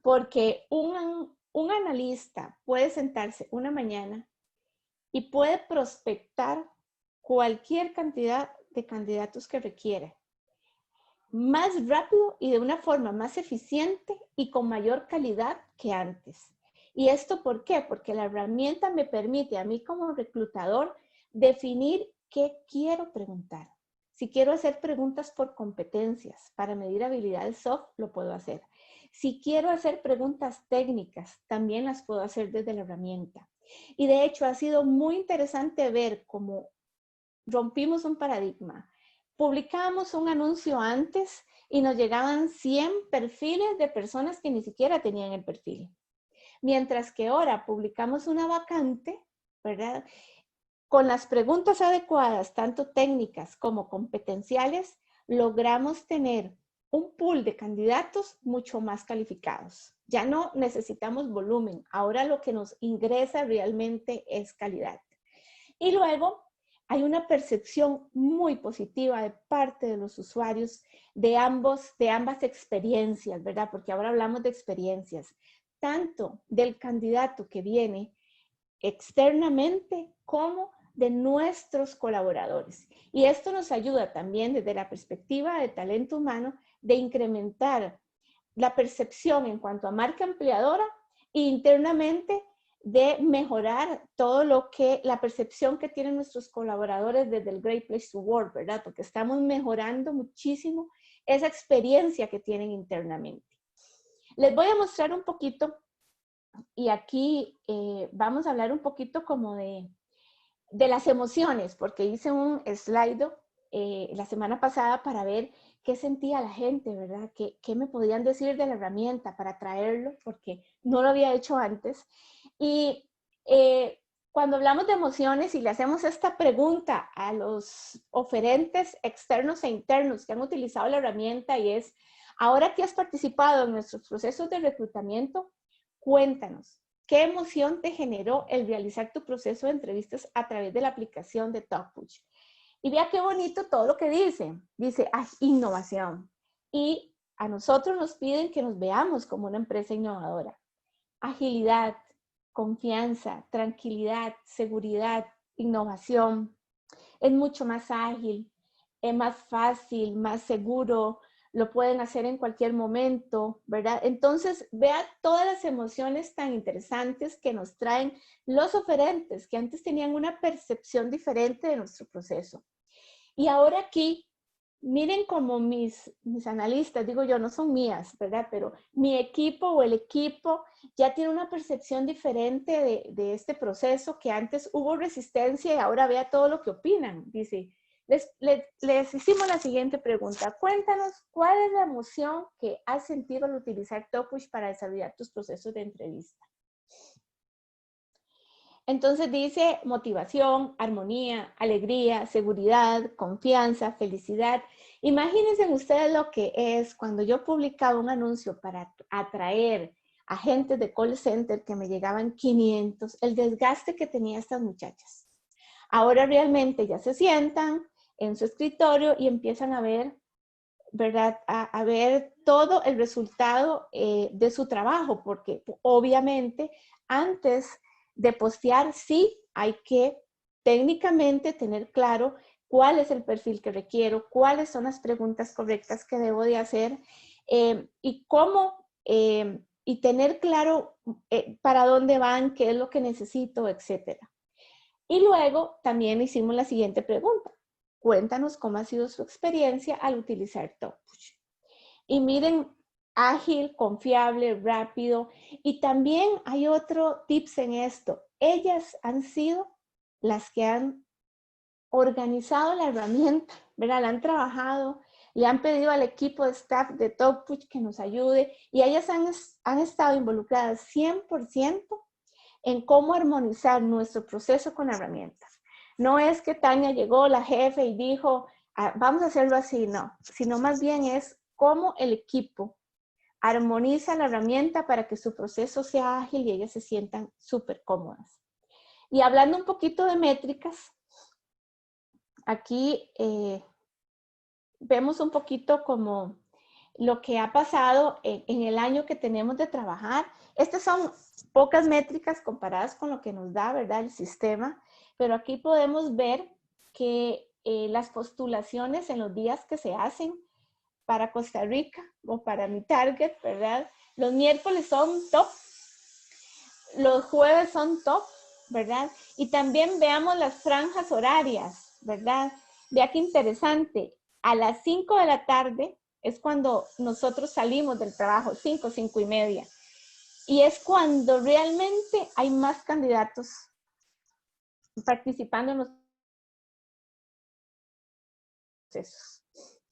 Porque un analista puede sentarse una mañana y puede prospectar cualquier cantidad de candidatos que requiera. Más rápido y de una forma más eficiente y con mayor calidad que antes. ¿Y esto por qué? Porque la herramienta me permite a mí como reclutador definir qué quiero preguntar. Si quiero hacer preguntas por competencias para medir habilidades soft, lo puedo hacer. Si quiero hacer preguntas técnicas, también las puedo hacer desde la herramienta. Y de hecho ha sido muy interesante ver cómo rompimos un paradigma. Publicábamos un anuncio antes y nos llegaban 100 perfiles de personas que ni siquiera tenían el perfil. Mientras que ahora publicamos una vacante, ¿verdad? Con las preguntas adecuadas, tanto técnicas como competenciales, logramos tener un pool de candidatos mucho más calificados. Ya no necesitamos volumen, ahora lo que nos ingresa realmente es calidad. Y luego hay una percepción muy positiva de parte de los usuarios de ambas experiencias, ¿verdad? Porque ahora hablamos de experiencias, tanto del candidato que viene externamente como de nuestros colaboradores. Y esto nos ayuda también desde la perspectiva de talento humano de incrementar la percepción en cuanto a marca empleadora e internamente de mejorar todo lo que, la percepción que tienen nuestros colaboradores desde el Great Place to Work, ¿verdad? Porque estamos mejorando muchísimo esa experiencia que tienen internamente. Les voy a mostrar un poquito y aquí vamos a hablar un poquito como de las emociones, porque hice un slide la semana pasada para ver qué sentía la gente, ¿verdad? ¿Qué me podían decir de la herramienta para traerlo? Porque no lo había hecho antes. Y cuando hablamos de emociones y le hacemos esta pregunta a los oferentes externos e internos que han utilizado la herramienta y es, ahora que has participado en nuestros procesos de reclutamiento, cuéntanos, ¿qué emoción te generó el realizar tu proceso de entrevistas a través de la aplicación de TopPush? Y vea qué bonito todo lo que dice. Dice, innovación. Y a nosotros nos piden que nos veamos como una empresa innovadora. Agilidad, confianza, tranquilidad, seguridad, innovación. Es mucho más ágil, es más fácil, más seguro, lo pueden hacer en cualquier momento, ¿verdad? Entonces, vea todas las emociones tan interesantes que nos traen los oferentes, que antes tenían una percepción diferente de nuestro proceso. Y ahora aquí, miren cómo mis analistas, digo yo, no son mías, ¿verdad? Pero mi equipo o el equipo ya tiene una percepción diferente de este proceso, que antes hubo resistencia y ahora vea todo lo que opinan. Dice, les hicimos la siguiente pregunta. Cuéntanos, ¿cuál es la emoción que has sentido al utilizar TalkPush para desarrollar tus procesos de entrevista? Entonces dice motivación, armonía, alegría, seguridad, confianza, felicidad. Imagínense ustedes lo que es cuando yo publicaba un anuncio para atraer agentes de call center que me llegaban 500, el desgaste que tenía estas muchachas. Ahora realmente ya se sientan en su escritorio y empiezan a ver, ¿verdad? A ver todo el resultado de su trabajo, porque obviamente antes de postear, sí hay que técnicamente tener claro cuál es el perfil que requiero, cuáles son las preguntas correctas que debo de hacer y cómo, y tener claro para dónde van, qué es lo que necesito, etcétera. Y luego también hicimos la siguiente pregunta. Cuéntanos cómo ha sido su experiencia al utilizar TalkPush. Y miren, ágil, confiable, rápido. Y también hay otro tips en esto. Ellas han sido las que han organizado la herramienta, ¿verdad? La han trabajado, le han pedido al equipo de staff de TalkPush que nos ayude y ellas han estado involucradas 100% en cómo armonizar nuestro proceso con la herramienta. No es que Tania llegó, la jefe, y dijo, vamos a hacerlo así, no, sino más bien es cómo el equipo armoniza la herramienta para que su proceso sea ágil y ellas se sientan súper cómodas. Y hablando un poquito de métricas, aquí vemos un poquito como lo que ha pasado en el año que tenemos de trabajar. Estas son pocas métricas comparadas con lo que nos da, ¿verdad?, el sistema, pero aquí podemos ver que las postulaciones en los días que se hacen para Costa Rica o para mi target, ¿verdad? Los miércoles son top, los jueves son top, ¿verdad? Y también veamos las franjas horarias, ¿verdad? Vea qué interesante. A las 5 de la tarde es cuando nosotros salimos del trabajo, 5, 5 y media. Y es cuando realmente hay más candidatos participando en los procesos.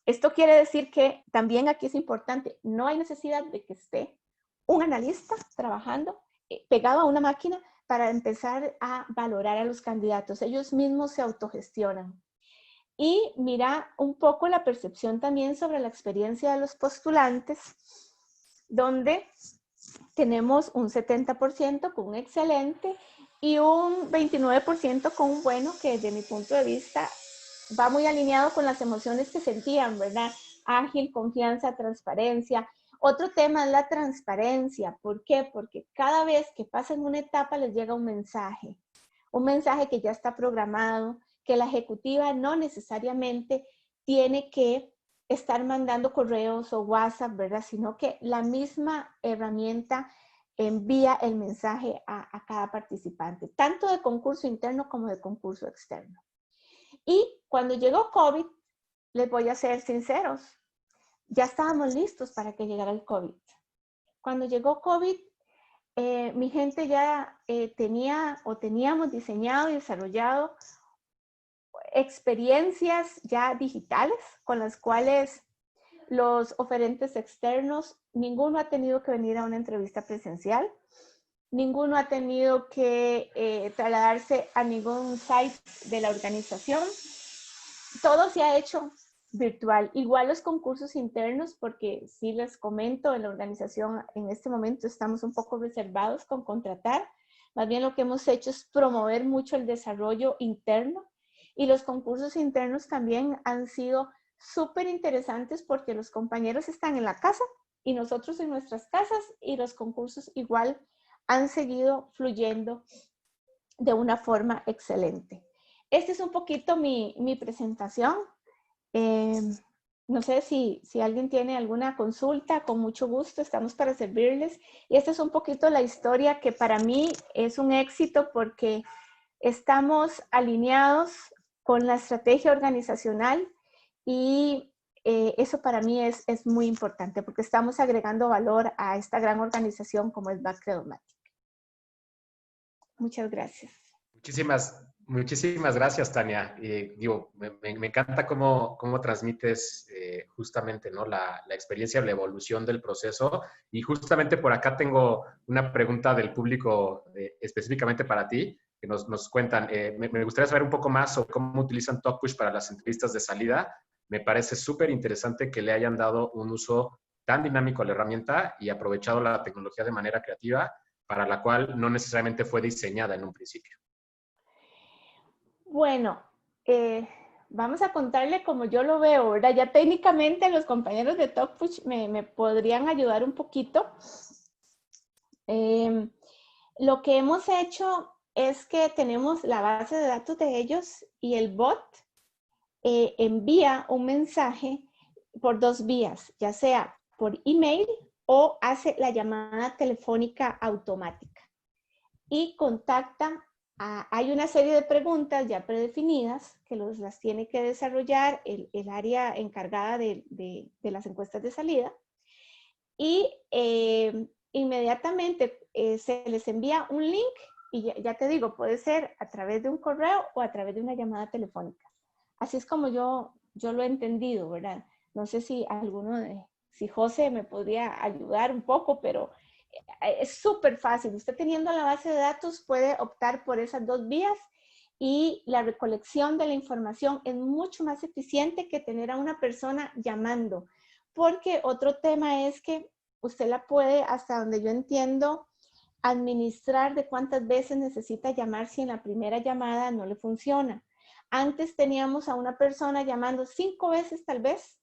Esto quiere decir que también aquí es importante, no hay necesidad de que esté un analista trabajando pegado a una máquina para empezar a valorar a los candidatos. Ellos mismos se autogestionan. Y mira un poco la percepción también sobre la experiencia de los postulantes, donde tenemos un 70% con un excelente y un 29% con un bueno, que desde mi punto de vista va muy alineado con las emociones que sentían, ¿verdad? Ágil, confianza, transparencia. Otro tema es la transparencia. ¿Por qué? Porque cada vez que pasan una etapa les llega un mensaje que ya está programado, que la ejecutiva no necesariamente tiene que estar mandando correos o WhatsApp, ¿verdad? Sino que la misma herramienta envía el mensaje a cada participante, tanto de concurso interno como de concurso externo. Y cuando llegó COVID, les voy a ser sinceros, ya estábamos listos para que llegara el COVID. Cuando llegó COVID, mi gente ya teníamos diseñado y desarrollado experiencias ya digitales con las cuales los oferentes externos, ninguno ha tenido que venir a una entrevista presencial, ninguno ha tenido que trasladarse a ningún site de la organización. Todo se ha hecho virtual. Igual los concursos internos, porque sí les comento, en la organización en este momento estamos un poco reservados con contratar. Más bien lo que hemos hecho es promover mucho el desarrollo interno, y los concursos internos también han sido súper interesantes porque los compañeros están en la casa y nosotros en nuestras casas, y los concursos igual han seguido fluyendo de una forma excelente. Esta es un poquito mi presentación. No sé si alguien tiene alguna consulta, con mucho gusto, estamos para servirles. Y esta es un poquito la historia que para mí es un éxito porque estamos alineados con la estrategia organizacional y eso para mí es muy importante porque estamos agregando valor a esta gran organización como es Bacredomatic. Muchas gracias.
Muchísimas gracias, Tania. Digo, me encanta cómo transmites justamente, ¿no? la experiencia, la evolución del proceso. Y justamente por acá tengo una pregunta del público específicamente para ti, que nos cuentan. Me gustaría saber un poco más sobre cómo utilizan TalkPush para las entrevistas de salida. Me parece súper interesante que le hayan dado un uso tan dinámico a la herramienta y aprovechado la tecnología de manera creativa, para la cual no necesariamente fue diseñada en un principio.
Bueno, vamos a contarle como yo lo veo, ¿verdad? Ya técnicamente los compañeros de TalkPush me podrían ayudar un poquito. Lo que hemos hecho es que tenemos la base de datos de ellos y el bot envía un mensaje por dos vías, ya sea por email o hace la llamada telefónica automática y contacta. Hay una serie de preguntas ya predefinidas que las tiene que desarrollar el área encargada de las encuestas de salida y inmediatamente se les envía un link y ya te digo, puede ser a través de un correo o a través de una llamada telefónica. Así es como yo lo he entendido, ¿verdad? No sé si si José me podría ayudar un poco, pero es súper fácil. Usted teniendo la base de datos puede optar por esas dos vías y la recolección de la información es mucho más eficiente que tener a una persona llamando. Porque otro tema es que usted la puede, hasta donde yo entiendo, administrar de cuántas veces necesita llamar si en la primera llamada no le funciona. Antes teníamos a una persona llamando 5 veces tal vez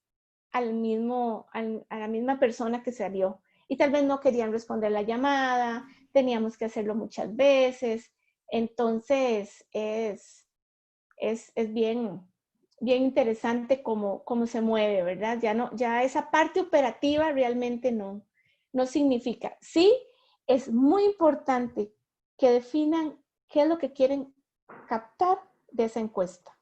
a la misma persona que salió. Y tal vez no querían responder la llamada, teníamos que hacerlo muchas veces. Entonces, es bien interesante cómo se mueve, ¿verdad? Ya esa parte operativa realmente no significa. Sí, es muy importante que definan qué es lo que quieren captar de esa encuesta,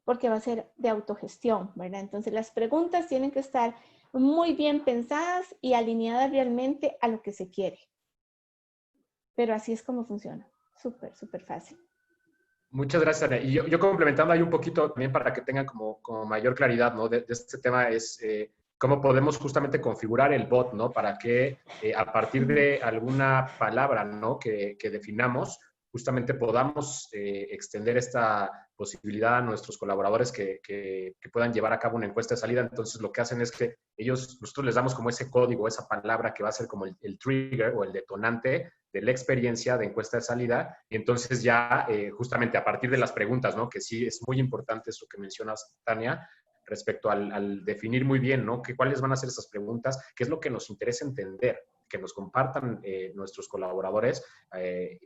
porque va a ser de autogestión, ¿verdad? Entonces, las preguntas tienen que estar muy bien pensadas y alineadas realmente a lo que se quiere. Pero así es como funciona. Súper fácil.
Muchas gracias, Ana. Y yo complementando ahí un poquito también para que tengan como mayor claridad, ¿no? de este tema es cómo podemos justamente configurar el bot, ¿no? Para que a partir de alguna palabra, ¿no? que definamos, justamente podamos extender esta posibilidad a nuestros colaboradores que puedan llevar a cabo una encuesta de salida. Entonces, lo que hacen es que nosotros les damos como ese código, esa palabra que va a ser como el trigger o el detonante de la experiencia de encuesta de salida, y entonces ya justamente a partir de las preguntas, ¿no? Que sí es muy importante eso que mencionas, Tania, respecto al definir muy bien, ¿no? ¿Cuáles van a ser esas preguntas? ¿Qué es lo que nos interesa entender? Que nos compartan nuestros colaboradores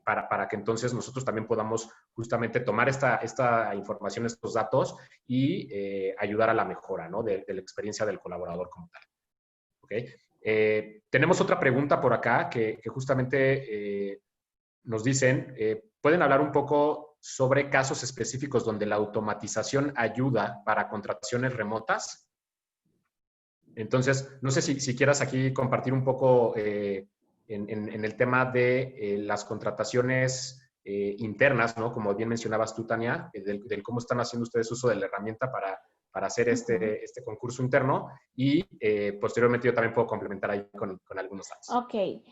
para que entonces nosotros también podamos justamente tomar esta información, estos datos y ayudar a la mejora, ¿no? de la experiencia del colaborador como tal. ¿Okay? Tenemos otra pregunta por acá que justamente nos dicen, ¿pueden hablar un poco sobre casos específicos donde la automatización ayuda para contrataciones remotas? Entonces, no sé si quieras aquí compartir un poco en el tema de las contrataciones internas, ¿no? Como bien mencionabas tú, Tania, del cómo están haciendo ustedes uso de la herramienta para hacer este concurso interno y posteriormente yo también puedo complementar ahí con algunos datos.
Ok.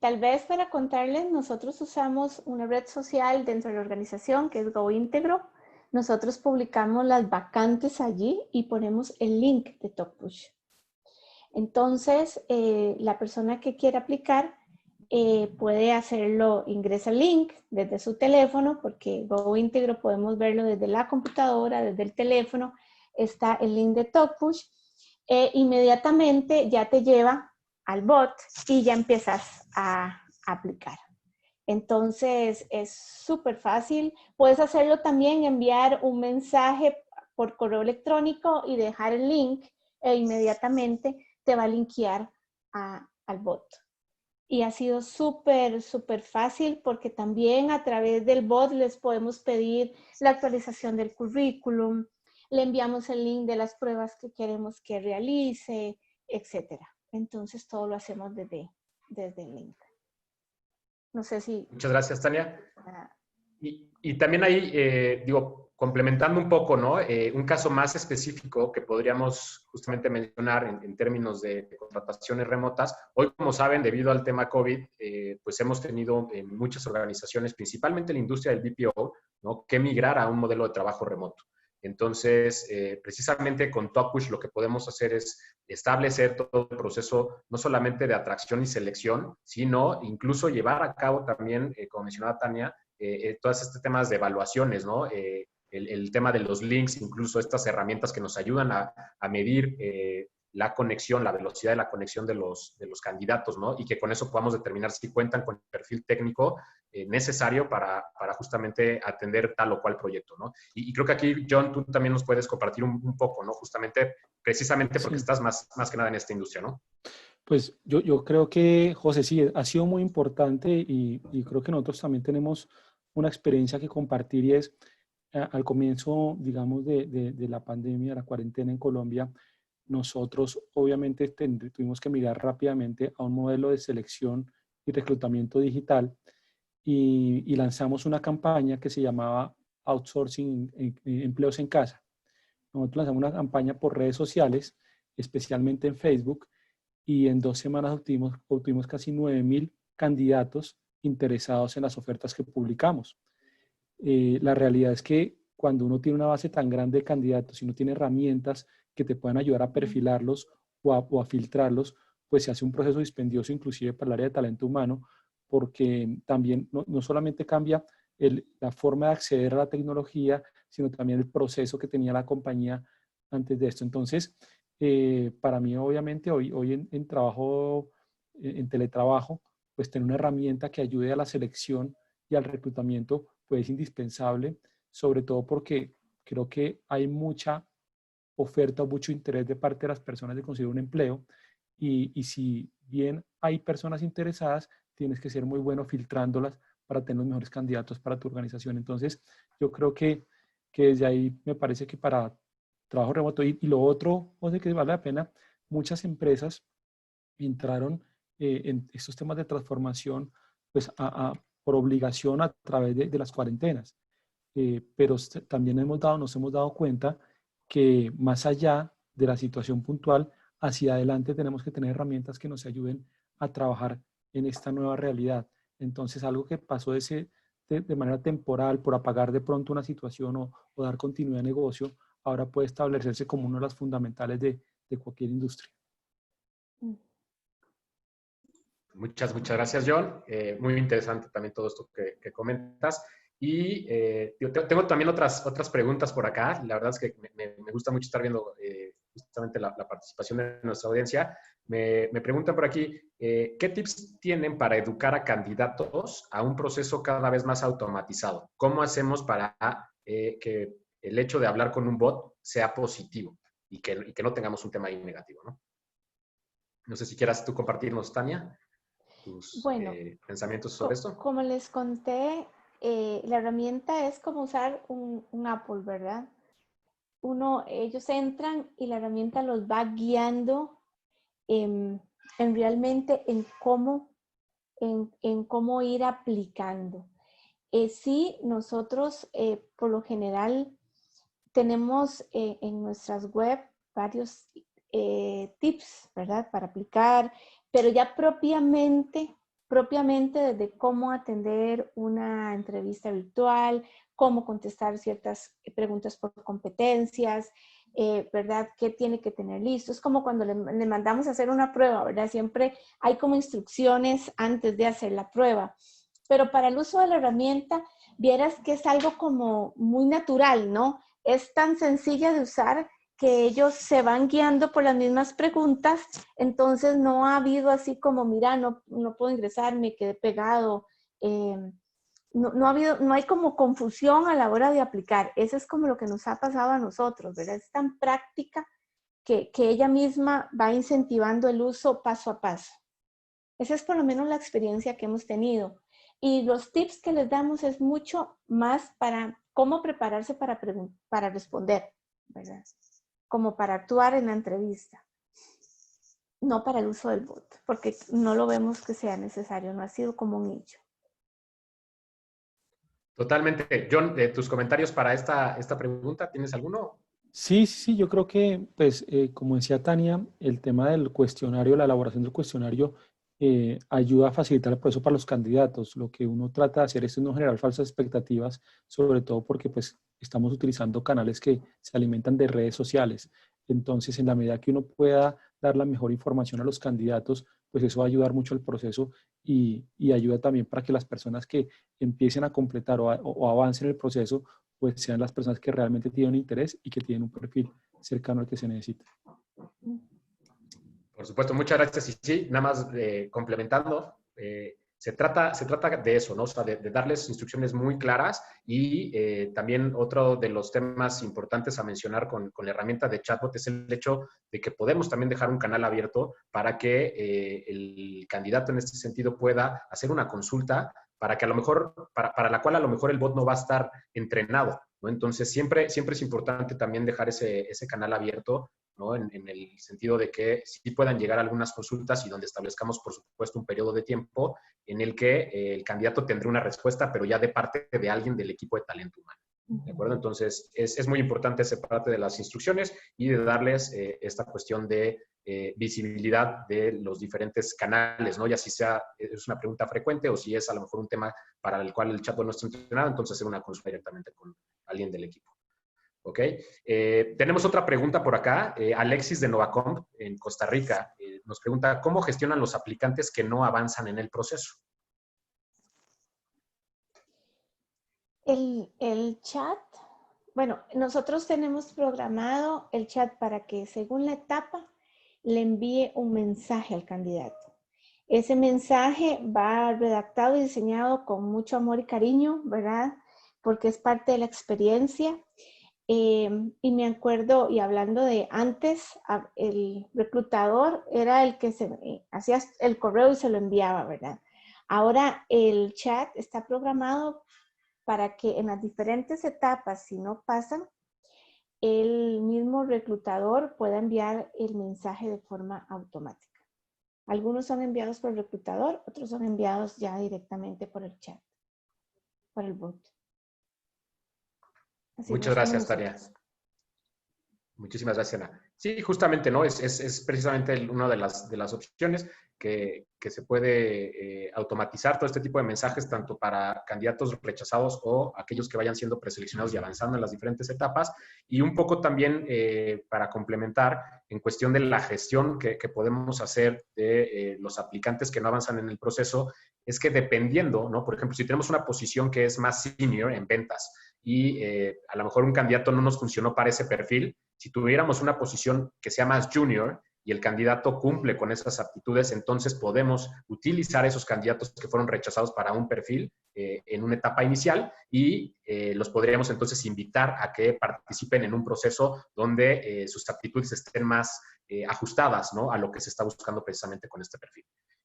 Tal vez para contarles, nosotros usamos una red social dentro de la organización que es GoIntegro. Nosotros publicamos las vacantes allí y ponemos el link de TalkPush. Entonces, la persona que quiera aplicar puede hacerlo, ingresa el link desde su teléfono, porque GoIntegro podemos verlo desde la computadora, desde el teléfono, está el link de TalkPush. Inmediatamente ya te lleva al bot y ya empiezas a aplicar. Entonces, es súper fácil. Puedes hacerlo también, enviar un mensaje por correo electrónico y dejar el link e inmediatamente te va a linkear al bot. Y ha sido súper, súper fácil porque también a través del bot les podemos pedir la actualización del currículum, le enviamos el link de las pruebas que queremos que realice, etc. Entonces todo lo hacemos desde el link. No sé si...
Muchas gracias, Tania. Y también ahí, digo, complementando un poco, ¿no? Un caso más específico que podríamos justamente mencionar en términos de contrataciones remotas. Hoy, como saben, debido al tema COVID, pues hemos tenido en muchas organizaciones, principalmente en la industria del BPO, ¿no? Que migrar a un modelo de trabajo remoto. Entonces, precisamente con TalkWish lo que podemos hacer es establecer todo el proceso, no solamente de atracción y selección, sino incluso llevar a cabo también, como mencionaba Tania, todos estos temas de evaluaciones, ¿no? El tema de los links, incluso estas herramientas que nos ayudan a medir la conexión, la velocidad de la conexión de los candidatos, ¿no? Y que con eso podamos determinar si cuentan con el perfil técnico necesario para justamente atender tal o cual proyecto, ¿no? Y creo que aquí, John, tú también nos puedes compartir un poco, ¿no? Justamente, precisamente porque estás más que nada en esta industria, ¿no?
Pues yo creo que, José, sí, ha sido muy importante y creo que nosotros también tenemos una experiencia que compartir y es, al comienzo, digamos, de la pandemia, la cuarentena en Colombia, nosotros obviamente tuvimos que mirar rápidamente a un modelo de selección y reclutamiento digital y lanzamos una campaña que se llamaba Outsourcing Empleos en Casa. Nosotros lanzamos una campaña por redes sociales, especialmente en Facebook, y en 2 semanas obtuvimos casi 9.000 candidatos interesados en las ofertas que publicamos. La realidad es que cuando uno tiene una base tan grande de candidatos y uno tiene herramientas que te puedan ayudar a perfilarlos o a filtrarlos, pues se hace un proceso dispendioso inclusive para el área de talento humano, porque también no solamente cambia la forma de acceder a la tecnología, sino también el proceso que tenía la compañía antes de esto. Entonces, para mí obviamente hoy en trabajo, en teletrabajo, pues tener una herramienta que ayude a la selección y al reclutamiento pues es indispensable, sobre todo porque creo que hay mucha oferta, mucho interés de parte de las personas de conseguir un empleo y si bien hay personas interesadas, tienes que ser muy bueno filtrándolas para tener los mejores candidatos para tu organización. Entonces, yo creo que desde ahí me parece que para trabajo remoto y lo otro, José, que vale la pena, muchas empresas entraron en estos temas de transformación pues por obligación a través de las cuarentenas. Pero también nos hemos dado cuenta que más allá de la situación puntual, hacia adelante tenemos que tener herramientas que nos ayuden a trabajar en esta nueva realidad. Entonces, algo que pasó de manera temporal por apagar de pronto una situación o dar continuidad al negocio, ahora puede establecerse como una de las fundamentales de cualquier industria.
Muchas gracias, John. Muy interesante también todo esto que comentas. Y yo tengo también otras preguntas por acá. La verdad es que me gusta mucho estar viendo justamente la participación de nuestra audiencia. Me preguntan por aquí, ¿qué tips tienen para educar a candidatos a un proceso cada vez más automatizado? ¿Cómo hacemos para que el hecho de hablar con un bot sea positivo y que no tengamos un tema ahí negativo, ¿no? No sé si quieras tú compartirnos, Tania, tus pensamientos sobre esto.
Como les conté, la herramienta es como usar un Apple, ¿verdad? Ellos entran y la herramienta los va guiando en realmente en cómo ir aplicando. Sí, nosotros por lo general tenemos en nuestras web varios tips, ¿verdad? Para aplicar, pero ya propiamente desde cómo atender una entrevista virtual, cómo contestar ciertas preguntas por competencias, ¿verdad? ¿Qué tiene que tener listo? Es como cuando le mandamos a hacer una prueba, ¿verdad? Siempre hay como instrucciones antes de hacer la prueba. Pero para el uso de la herramienta, vieras que es algo como muy natural, ¿no? Es tan sencilla de usar que ellos se van guiando por las mismas preguntas, entonces no ha habido así como, mira, no puedo ingresar, me quedé pegado. No hay como confusión a la hora de aplicar. Eso es como lo que nos ha pasado a nosotros, ¿verdad? Es tan práctica que ella misma va incentivando el uso paso a paso. Esa es por lo menos la experiencia que hemos tenido. Y los tips que les damos es mucho más para cómo prepararse para responder, ¿verdad? Como para actuar en la entrevista. No para el uso del bot, porque no lo vemos que sea necesario, no ha sido como un nicho.
Totalmente. John, de tus comentarios para esta pregunta, ¿tienes alguno?
Sí, sí, sí, yo creo que, pues, como decía Tania, el tema del cuestionario, la elaboración del cuestionario, ayuda a facilitar el proceso para los candidatos. Lo que uno trata de hacer es no generar falsas expectativas, sobre todo porque, pues, estamos utilizando canales que se alimentan de redes sociales. Entonces, en la medida que uno pueda dar la mejor información a los candidatos, pues eso va a ayudar mucho al proceso y ayuda también para que las personas que empiecen a completar o avancen el proceso, pues sean las personas que realmente tienen interés y que tienen un perfil cercano al que se necesita.
Por supuesto, muchas gracias. Y sí, nada más complementando, se trata de eso, ¿no? O sea, de darles instrucciones muy claras y también otro de los temas importantes a mencionar con la herramienta de chatbot es el hecho de que podemos también dejar un canal abierto para que el candidato en este sentido pueda hacer una consulta para que a lo mejor, para la cual a lo mejor el bot no va a estar entrenado, ¿no? Entonces, siempre es importante también dejar ese canal abierto, ¿no? En el sentido de que sí puedan llegar algunas consultas y donde establezcamos, por supuesto, un periodo de tiempo en el que el candidato tendrá una respuesta, pero ya de parte de alguien del equipo de talento humano. ¿De acuerdo? Entonces, es muy importante esa parte de las instrucciones y de darles esta cuestión de visibilidad de los diferentes canales, ¿no? Ya si es una pregunta frecuente o si es a lo mejor un tema para el cual el chatbot no está entrenado, entonces hacer una consulta directamente con alguien del equipo. ¿Ok? Tenemos otra pregunta por acá. Alexis de Novacom, en Costa Rica, nos pregunta, ¿cómo gestionan los aplicantes que no avanzan en el proceso?
El chat, bueno, nosotros tenemos programado el chat para que según la etapa le envíe un mensaje al candidato. Ese mensaje va redactado y diseñado con mucho amor y cariño, ¿verdad? Porque es parte de la experiencia. Y me acuerdo, y hablando de antes, el reclutador era el que hacía el correo y se lo enviaba, ¿verdad? Ahora el chat está programado para que en las diferentes etapas, si no pasan, el mismo reclutador pueda enviar el mensaje de forma automática. Algunos son enviados por el reclutador, otros son enviados ya directamente por el chat, por el bot. Así
Muchas gracias, Tania. Muchísimas gracias, Ana. Sí, justamente, ¿no? Es precisamente una de las opciones que se puede automatizar todo este tipo de mensajes, tanto para candidatos rechazados o aquellos que vayan siendo preseleccionados y avanzando en las diferentes etapas. Y un poco también para complementar en cuestión de la gestión que podemos hacer de los aplicantes que no avanzan en el proceso, es que dependiendo, ¿no? Por ejemplo, si tenemos una posición que es más senior en ventas y a lo mejor un candidato no nos funcionó para ese perfil, si tuviéramos una posición que sea más junior y el candidato cumple con esas aptitudes, entonces podemos utilizar esos candidatos que fueron rechazados para un perfil en una etapa inicial y los podríamos entonces invitar a que participen en un proceso donde sus aptitudes estén más ajustadas, ¿no? A lo que se está buscando precisamente con este perfil.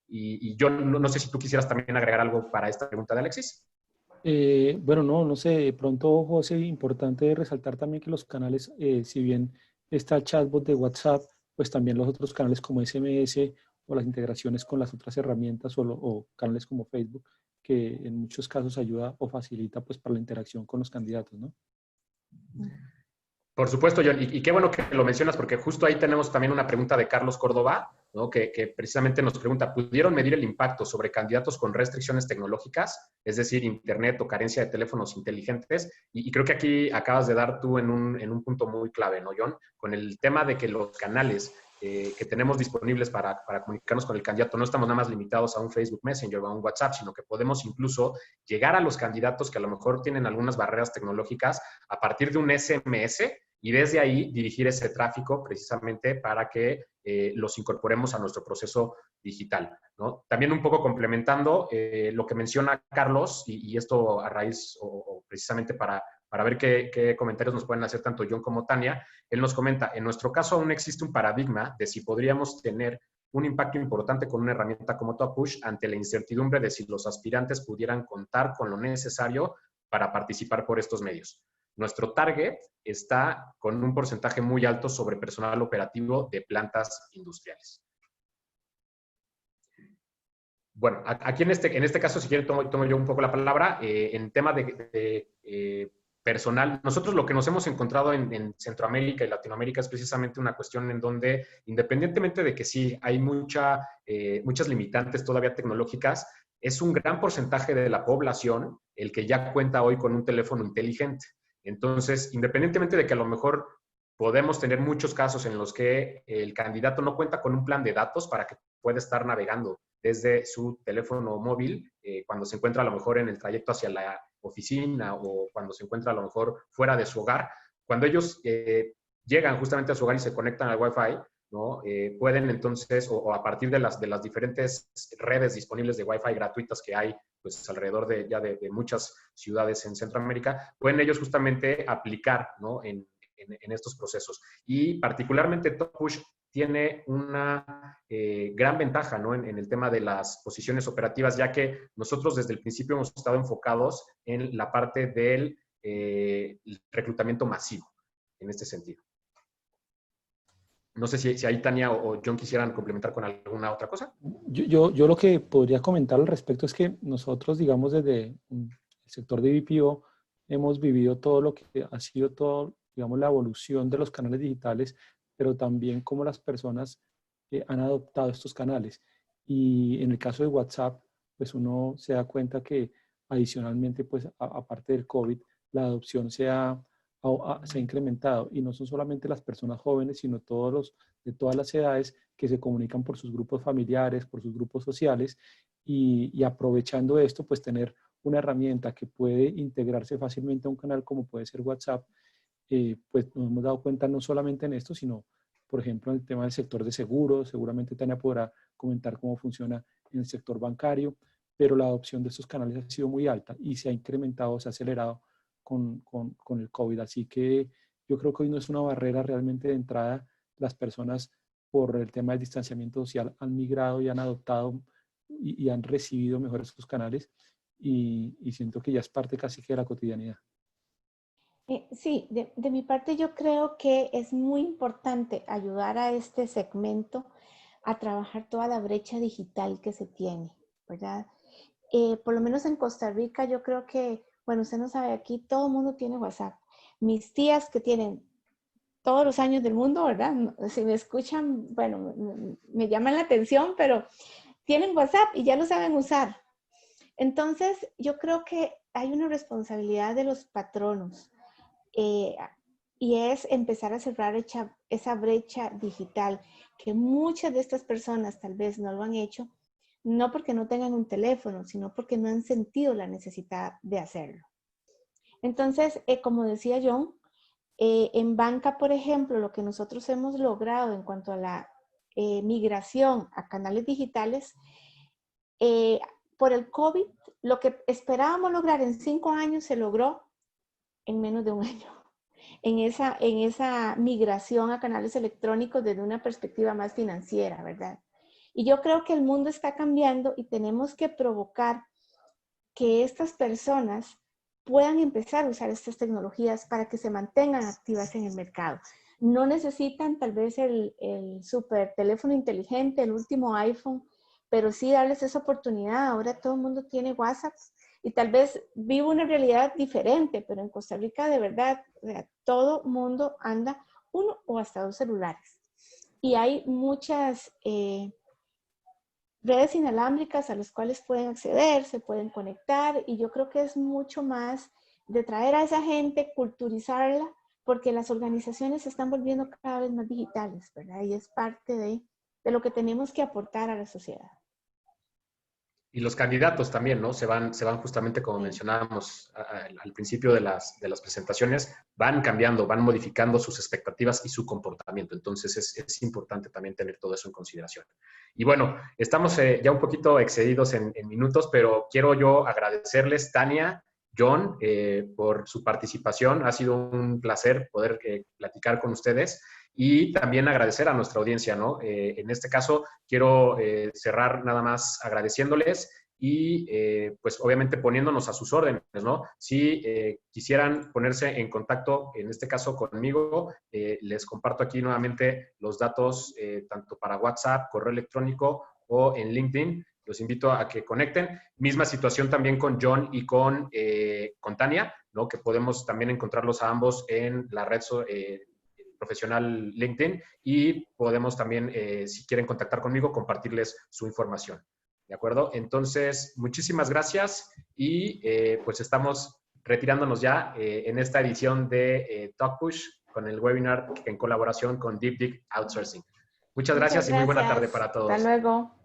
Y yo no sé si tú quisieras también agregar algo para esta pregunta de Alexis.
Bueno, no sé, de pronto, José, importante resaltar también que los canales, si bien está el chatbot de WhatsApp, pues también los otros canales como SMS o las integraciones con las otras herramientas o canales como Facebook, que en muchos casos ayuda o facilita pues para la interacción con los candidatos, ¿no?
Por supuesto, John, y qué bueno que lo mencionas porque justo ahí tenemos también una pregunta de Carlos Córdoba, ¿no? que precisamente nos pregunta, ¿pudieron medir el impacto sobre candidatos con restricciones tecnológicas, es decir, internet o carencia de teléfonos inteligentes? Y creo que aquí acabas de dar tú en un punto muy clave, ¿no, John? Con el tema de que los canales que tenemos disponibles para comunicarnos con el candidato no estamos nada más limitados a un Facebook Messenger o a un WhatsApp, sino que podemos incluso llegar a los candidatos que a lo mejor tienen algunas barreras tecnológicas a partir de un SMS y desde ahí dirigir ese tráfico precisamente para que los incorporemos a nuestro proceso digital, ¿no? También un poco complementando lo que menciona Carlos, y esto a raíz o precisamente para para ver qué comentarios nos pueden hacer tanto John como Tania. Él nos comenta, en nuestro caso aún existe un paradigma de si podríamos tener un impacto importante con una herramienta como Toppush ante la incertidumbre de si los aspirantes pudieran contar con lo necesario para participar por estos medios. Nuestro target está con un porcentaje muy alto sobre personal operativo de plantas industriales. Bueno, aquí en este caso, si quieren, tomo yo un poco la palabra. En tema de personal, nosotros lo que nos hemos encontrado en Centroamérica y Latinoamérica es precisamente una cuestión en donde, independientemente de que sí hay muchas limitantes todavía tecnológicas, es un gran porcentaje de la población el que ya cuenta hoy con un teléfono inteligente. Entonces, independientemente de que a lo mejor podemos tener muchos casos en los que el candidato no cuenta con un plan de datos para que pueda estar navegando desde su teléfono móvil cuando se encuentra a lo mejor en el trayecto hacia la oficina o cuando se encuentra a lo mejor fuera de su hogar. Cuando ellos llegan justamente a su hogar y se conectan al Wi-Fi, ¿no? Pueden entonces, o a partir de las diferentes redes disponibles de Wi-Fi gratuitas que hay pues alrededor de muchas ciudades en Centroamérica, pueden ellos justamente aplicar, ¿no? en estos procesos. Y particularmente Toppush tiene una gran ventaja, ¿no? en el tema de las posiciones operativas, ya que nosotros desde el principio hemos estado enfocados en la parte del reclutamiento masivo, en este sentido. No sé si ahí Tania o John quisieran complementar con alguna otra cosa.
Yo lo que podría comentar al respecto es que nosotros, digamos, desde el sector de BPO, hemos vivido todo lo que ha sido todo, digamos, la evolución de los canales digitales, pero también cómo las personas han adoptado estos canales. Y en el caso de WhatsApp, pues uno se da cuenta que adicionalmente, pues aparte del COVID, la adopción se ha incrementado. Y no son solamente las personas jóvenes, sino de todas las edades que se comunican por sus grupos familiares, por sus grupos sociales. Y aprovechando esto, pues tener una herramienta que puede integrarse fácilmente a un canal como puede ser WhatsApp, pues nos hemos dado cuenta no solamente en esto, sino, por ejemplo, en el tema del sector de seguros. Seguramente Tania podrá comentar cómo funciona en el sector bancario, pero la adopción de estos canales ha sido muy alta y se ha incrementado, se ha acelerado con el COVID. Así que yo creo que hoy no es una barrera realmente de entrada. Las personas, por el tema del distanciamiento social, han migrado y han adoptado y han recibido mejor estos canales y siento que ya es parte casi que de la cotidianidad.
Sí, de mi parte yo creo que es muy importante ayudar a este segmento a trabajar toda la brecha digital que se tiene, ¿verdad? Por lo menos en Costa Rica yo creo que, bueno, usted no sabe, aquí todo el mundo tiene WhatsApp. Mis tías que tienen todos los años del mundo, ¿verdad? Si me escuchan, bueno, me llaman la atención, pero tienen WhatsApp y ya lo saben usar. Entonces, yo creo que hay una responsabilidad de los patronos y es empezar a cerrar esa brecha digital, que muchas de estas personas tal vez no lo han hecho, no porque no tengan un teléfono, sino porque no han sentido la necesidad de hacerlo. Entonces, como decía John, en banca, por ejemplo, lo que nosotros hemos logrado en cuanto a la migración a canales digitales, por el COVID, lo que esperábamos lograr en 5 años se logró en menos de un año. En esa migración a canales electrónicos desde una perspectiva más financiera, ¿verdad? Y yo creo que el mundo está cambiando y tenemos que provocar que estas personas puedan empezar a usar estas tecnologías para que se mantengan activas en el mercado. No necesitan tal vez el super teléfono inteligente, el último iPhone, pero sí darles esa oportunidad. Ahora todo el mundo tiene WhatsApp y tal vez vive una realidad diferente, pero en Costa Rica de verdad, o sea, todo el mundo anda uno o hasta 2 celulares. Y hay muchas redes inalámbricas a las cuales pueden acceder, se pueden conectar, y yo creo que es mucho más de traer a esa gente, culturizarla, porque las organizaciones se están volviendo cada vez más digitales, ¿verdad? Y es parte de lo que tenemos que aportar a la sociedad.
Y los candidatos también, ¿no? Se van justamente como mencionábamos al principio de las presentaciones, van cambiando, van modificando sus expectativas y su comportamiento. Entonces es importante también tener todo eso en consideración. Y bueno, estamos ya un poquito excedidos en minutos, pero quiero yo agradecerles, Tania John, por su participación. Ha sido un placer poder platicar con ustedes y también agradecer a nuestra audiencia, ¿no? En este caso, quiero cerrar nada más agradeciéndoles y pues obviamente poniéndonos a sus órdenes, ¿no? Si quisieran ponerse en contacto, en este caso conmigo, les comparto aquí nuevamente los datos tanto para WhatsApp, correo electrónico o en LinkedIn. Los invito a que conecten. Misma situación también con John y con Tania, ¿no? Que podemos también encontrarlos a ambos en la red profesional LinkedIn y podemos también, si quieren contactar conmigo, compartirles su información. ¿De acuerdo? Entonces, muchísimas gracias y pues estamos retirándonos ya en esta edición de TalkPush con el webinar en colaboración con DeepDig Outsourcing. Muchas gracias y muy buena tarde para todos.
Hasta luego.